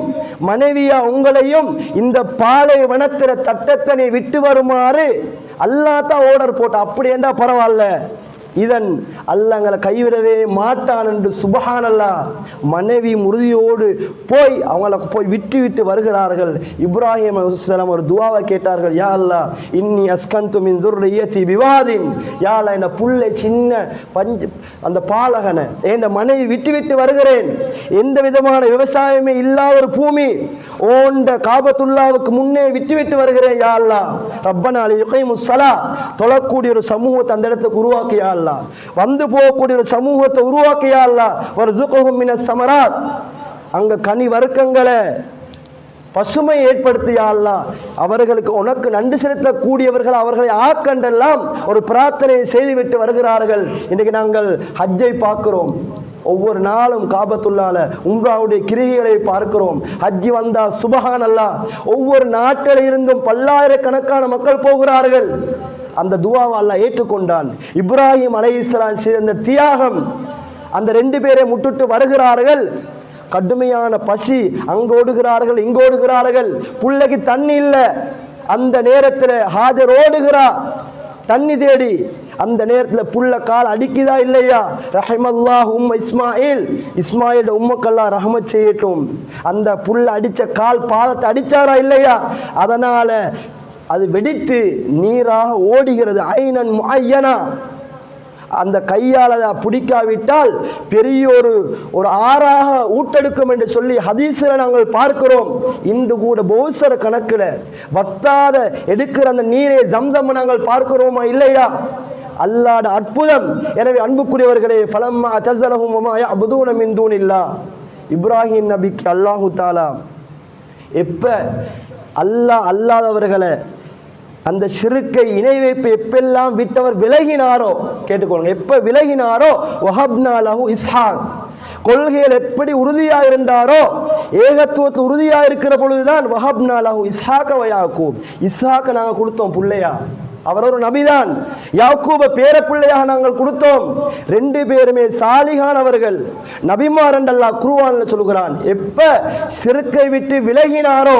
மனைவியா உங்களையும் இந்த பாலைவனத்தில தட்டத்தனை விட்டு வருமாறு அல்லாஹ் தான் ஆர்டர் போட்ட. அப்படி என்றா பரவாயில்ல, இதன் அல்லாஹ்ங்களை கைவிடவே மாட்டான் என்று சுப்ஹானல்லாஹ் மனைவி உறுதியோடு போய் அவங்கள போய் விட்டு விட்டு வருகிறார்கள். இப்ராஹிம் அலைஹிஸ்ஸலாம் ஒரு துஆவை கேட்டார்கள், யா அல்லாஹ் இன்னி அஸ்கந்து மின் ஸுர்ரிய்யதி பிவாதின், யா அல்லாஹ் இந்த புள்ளை சின்ன அந்த பாலகனை என் மனைவி விட்டு விட்டு வருகிறேன், எந்த விதமான விவசாயமே இல்லாத ஒரு பூமி ஓண்ட காபத்துல்லாவுக்கு முன்னே விட்டு விட்டு வருகிறேன். யா அல்லாஹ் ரப்பனா லியுகீமுஸ் ஸலா, தொழக்கூடிய ஒரு சமூகத்தை அந்த இடத்துக்கு உருவாக்கியா அல்லாஹ், வந்து போகக்கூடிய ஒரு சமூகத்தை உருவாக்கியா அல்லாஹ், வர்ஸுக்ஹும் மினஸ் ஸமராத், அங்க கனி வர்க்கங்களை பசுமை ஏற்படுத்தியா அல்லாஹ், அவர்களுக்கு உனக்கு நன்றி செலுத்தக்கூடியவர்கள் அவர்களை ஆக்கண்டெல்லாம் ஒரு பிரார்த்தனை செய்துவிட்டு வருகிறார்கள். இன்றைக்கு நாங்கள் ஹஜ்ஜை பார்க்கிறோம். ஒவ்வொரு நாளும் காபத்துல்லால உம்ராவுடைய கிரிகைகளை பார்க்கிறோம். ஹஜ்ஜி வந்தா சுப்ஹானல்லாஹ், ஒவ்வொரு நாட்டில் இருந்தும் பல்லாயிரக்கணக்கான மக்கள் போகிறார்கள். அந்த துஆவை அல்லாஹ் ஏற்றுக்கொண்டான். இப்ராஹிம் அலைஹிஸ்ஸலாம் செய்த அந்த தியாகம், அந்த ரெண்டு பேரை முட்டுட்டு வருகிறார்கள். கடுமையான பசி, அங்கு ஓடுகிறார்கள் இங்கு ஓடுகிறார்கள். புள்ளைக்கு தண்ணி இல்லை. அந்த நேரத்தில் ஹாஜர் ஓடுகிறா தண்ணி தேடி. அந்த நேரத்தில் புள்ள கால் அடிக்குதா இல்லையா? ரஹிமல்லாஹ் உம்ம இஸ்மாயில், இஸ்மாயில் உம்மக்கல்லா ரஹமத் செய்யட்டும். அந்த புள்ள அடித்த கால் பாதத்தை அடித்தாரா இல்லையா? அதனால அது வெடித்து நீராக ஓடுகிறது. ஐனன் முஅய்யனா, அந்த கையால் அதை பிடிக்காவிட்டால் பெரிய ஒரு ஆறாக ஊட்டெடுக்கும் என்று சொல்லி ஹதீஸில் நாங்கள் பார்க்கிறோம். இன்று கூட பௌசர கணக்கில் வத்தாத எடுக்கிற அந்த நீரை ஜம்சம் நாங்கள் பார்க்கிறோமா இல்லையா? அல்லாஹ்வுடைய அற்புதம். எனவே அன்புக்குரியவர்களே, ஃபலம்மா அத்தஸலஹும் வமா யஅபுதூன மின் தூனில்லாஹ், இப்ராஹிம் நபிக்கு அல்லாஹு தஆலா எப்ப அல்லாஹ் அல்லாதவர்களை அந்த சிறுக்கை இணை வைப்பு எப்பெல்லாம் விட்டவர் விலகினாரோ, கேட்டுக்கொள்ளுங்க, எப்ப விலகினாரோ வஹப்னா லஹு இஸ்ஹாக், கொள்கையில் எப்படி உறுதியாக இருந்தாரோ, ஏகத்துவத்தில் உறுதியாக இருக்கிற பொழுதுதான் வஹப்னா லஹு இஸ்ஹாக வ யாக்கூப், இஸ்ஹாக்க நாங்கள் கொடுத்தோம் பிள்ளையா. அவர் ஒரு நபிதான். யாக்கூப பேர பிள்ளையாக நாங்கள் கொடுத்தோம். ரெண்டு பேருமே சாலிகானவர்கள், நபிமார் என்று அல்லாஹ் குர்ஆன்ல சொல்கிறான். எப்ப சிறுக்கை விட்டு விலகினாரோ,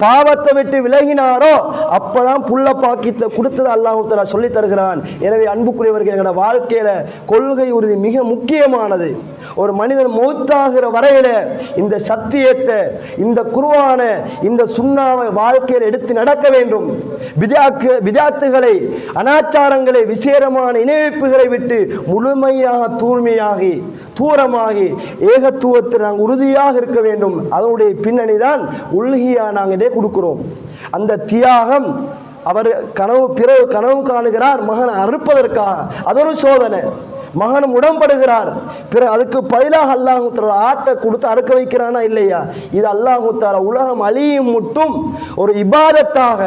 பாவத்தை விட்டு விலகினாரோ, அப்பதான் புள்ள பாக்கியத்தை கொடுத்தது அல்லாஹ் தஆலா சொல்லி தருகிறான். எனவே அன்புக்குரியவர்கள், எங்களோட வாழ்க்கையில கொள்கை உறுதி மிக முக்கியமானது. ஒரு மனிதன் மௌத்தாகிற வரையில இந்த சத்தியத்தை, இந்த குர்ஆனை, இந்த சுன்னாவை வாழ்க்கையில் எடுத்து நடக்க வேண்டும். பிதாத்துகளை, அனாச்சாரங்களை, விசேரமான இணைப்புகளை விட்டு முழுமையாக தூய்மையாகி தூரமாகி ஏகத்துவத்தில் நாங்கள் உறுதியாக இருக்க வேண்டும். அதனுடைய பின்னணி தான் உல்ஹியா நாங்கள் கொடுக்கிறோம். அந்த தியாகம், அவர் பிறகு கனவு காணுகிறார் மகன் அறுப்பதற்காக, அது ஒரு சோதனை. மகனும் உடன்படுகிறார். பிறகு அதுக்கு பதிலாக அல்லாஹ் தஆலா ஆட்டை கொடுத்து அறுக்க வைக்கிறானா இல்லையா? இது அல்லாஹ் தஆலா உலகம் அழியும் மட்டும் ஒரு இபாதத்தாக,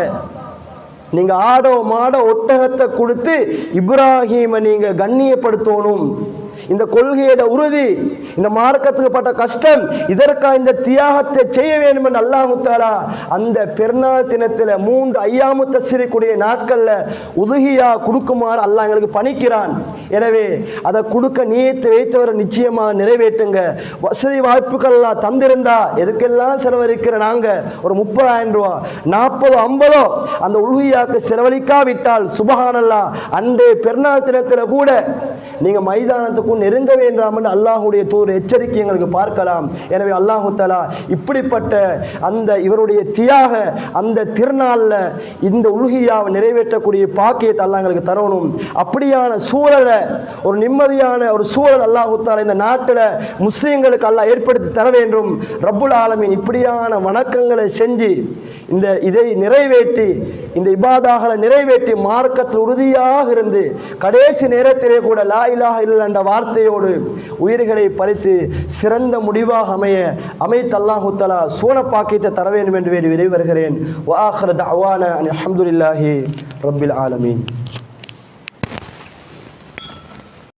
நீங்க ஆடோ மாடோ ஒட்டகத்தை கொடுத்து இப்ராஹீமை நீங்க கண்ணியப்படுத்தணும். இந்த கொள்கையோட உறுதி, இந்த மார்க்கத்துக்கு பட்ட கஷ்டம், இதற்காக இந்த தியாகத்தை செய்ய வேண்டும் என்று அல்லாஹ் தஆலா அந்த பெருநாள் தினத்தில் 3 ஐயாமு தஸ்ரீக்குடைய நாட்கள்ல உதுஹியா கொடுக்குமாறு அல்லாஹ் எங்களுக்கு பணிக்கிறான். எனவே அதை கொடுக்க நியத்து வைத்தவரை நிச்சயமாக நிறைவேற்றுங்க. வசதி வாய்ப்புகள் எல்லாம் தந்திருந்தா எதுக்கெல்லாம் செலவழிக்கிற நாங்க ஒரு 30,000 ரூபாய் 40 50 அந்த உல்ஹியாக்கு செலவழிக்காவிட்டால் சுப்ஹானல்லாஹ், அன்றே பெருநாள் தினத்தில் கூட நீங்க மைதானத்துக்கு பக்கமும் நெருங்க வேண்டாம் என்று அல்லாஹுடைய தூதர் எச்சரிக்கை எங்களுக்கு பார்க்கலாம். எனவே அல்லாஹு தஆலா இப்படிப்பட்ட அந்த இவருடைய தியாக அந்த திருநாளில் இந்த உல்ஹியாவை நிறைவேற்றக்கூடிய பாக்கியத்தை அல்லாஹ் எங்களுக்கு தரணும். அப்படியான சூழலை, ஒரு நிம்மதியான ஒரு சூழல் அல்லாஹு தஆலா இந்த நாட்டில் முஸ்லீம்களுக்கு அல்லாஹ் ஏற்படுத்தி தர வேண்டும். ரப்புல் ஆலமீன் இப்படியான வணக்கங்களை செஞ்சு இதை நிறைவேற்றி, இந்த இபாதாகளை நிறைவேற்றி மார்க்கத்தில் உறுதியாக இருந்து கடைசி நேரத்திலே கூட லா இலாஹ இல்லல்லாஹ் என்ற வார்த்தையோடு உயிர்களை பறித்து சிறந்த முடிவாக அமைத்து அல்லாஹு தஆலா சூன பாக்கியத்தை தர வேண்டும் என்று வேண்டி விரைவு வருகிறேன். வ ஆகிரு தஅவானா அல்ஹம்துலில்லாஹி ரப்பில் ஆலமீன்.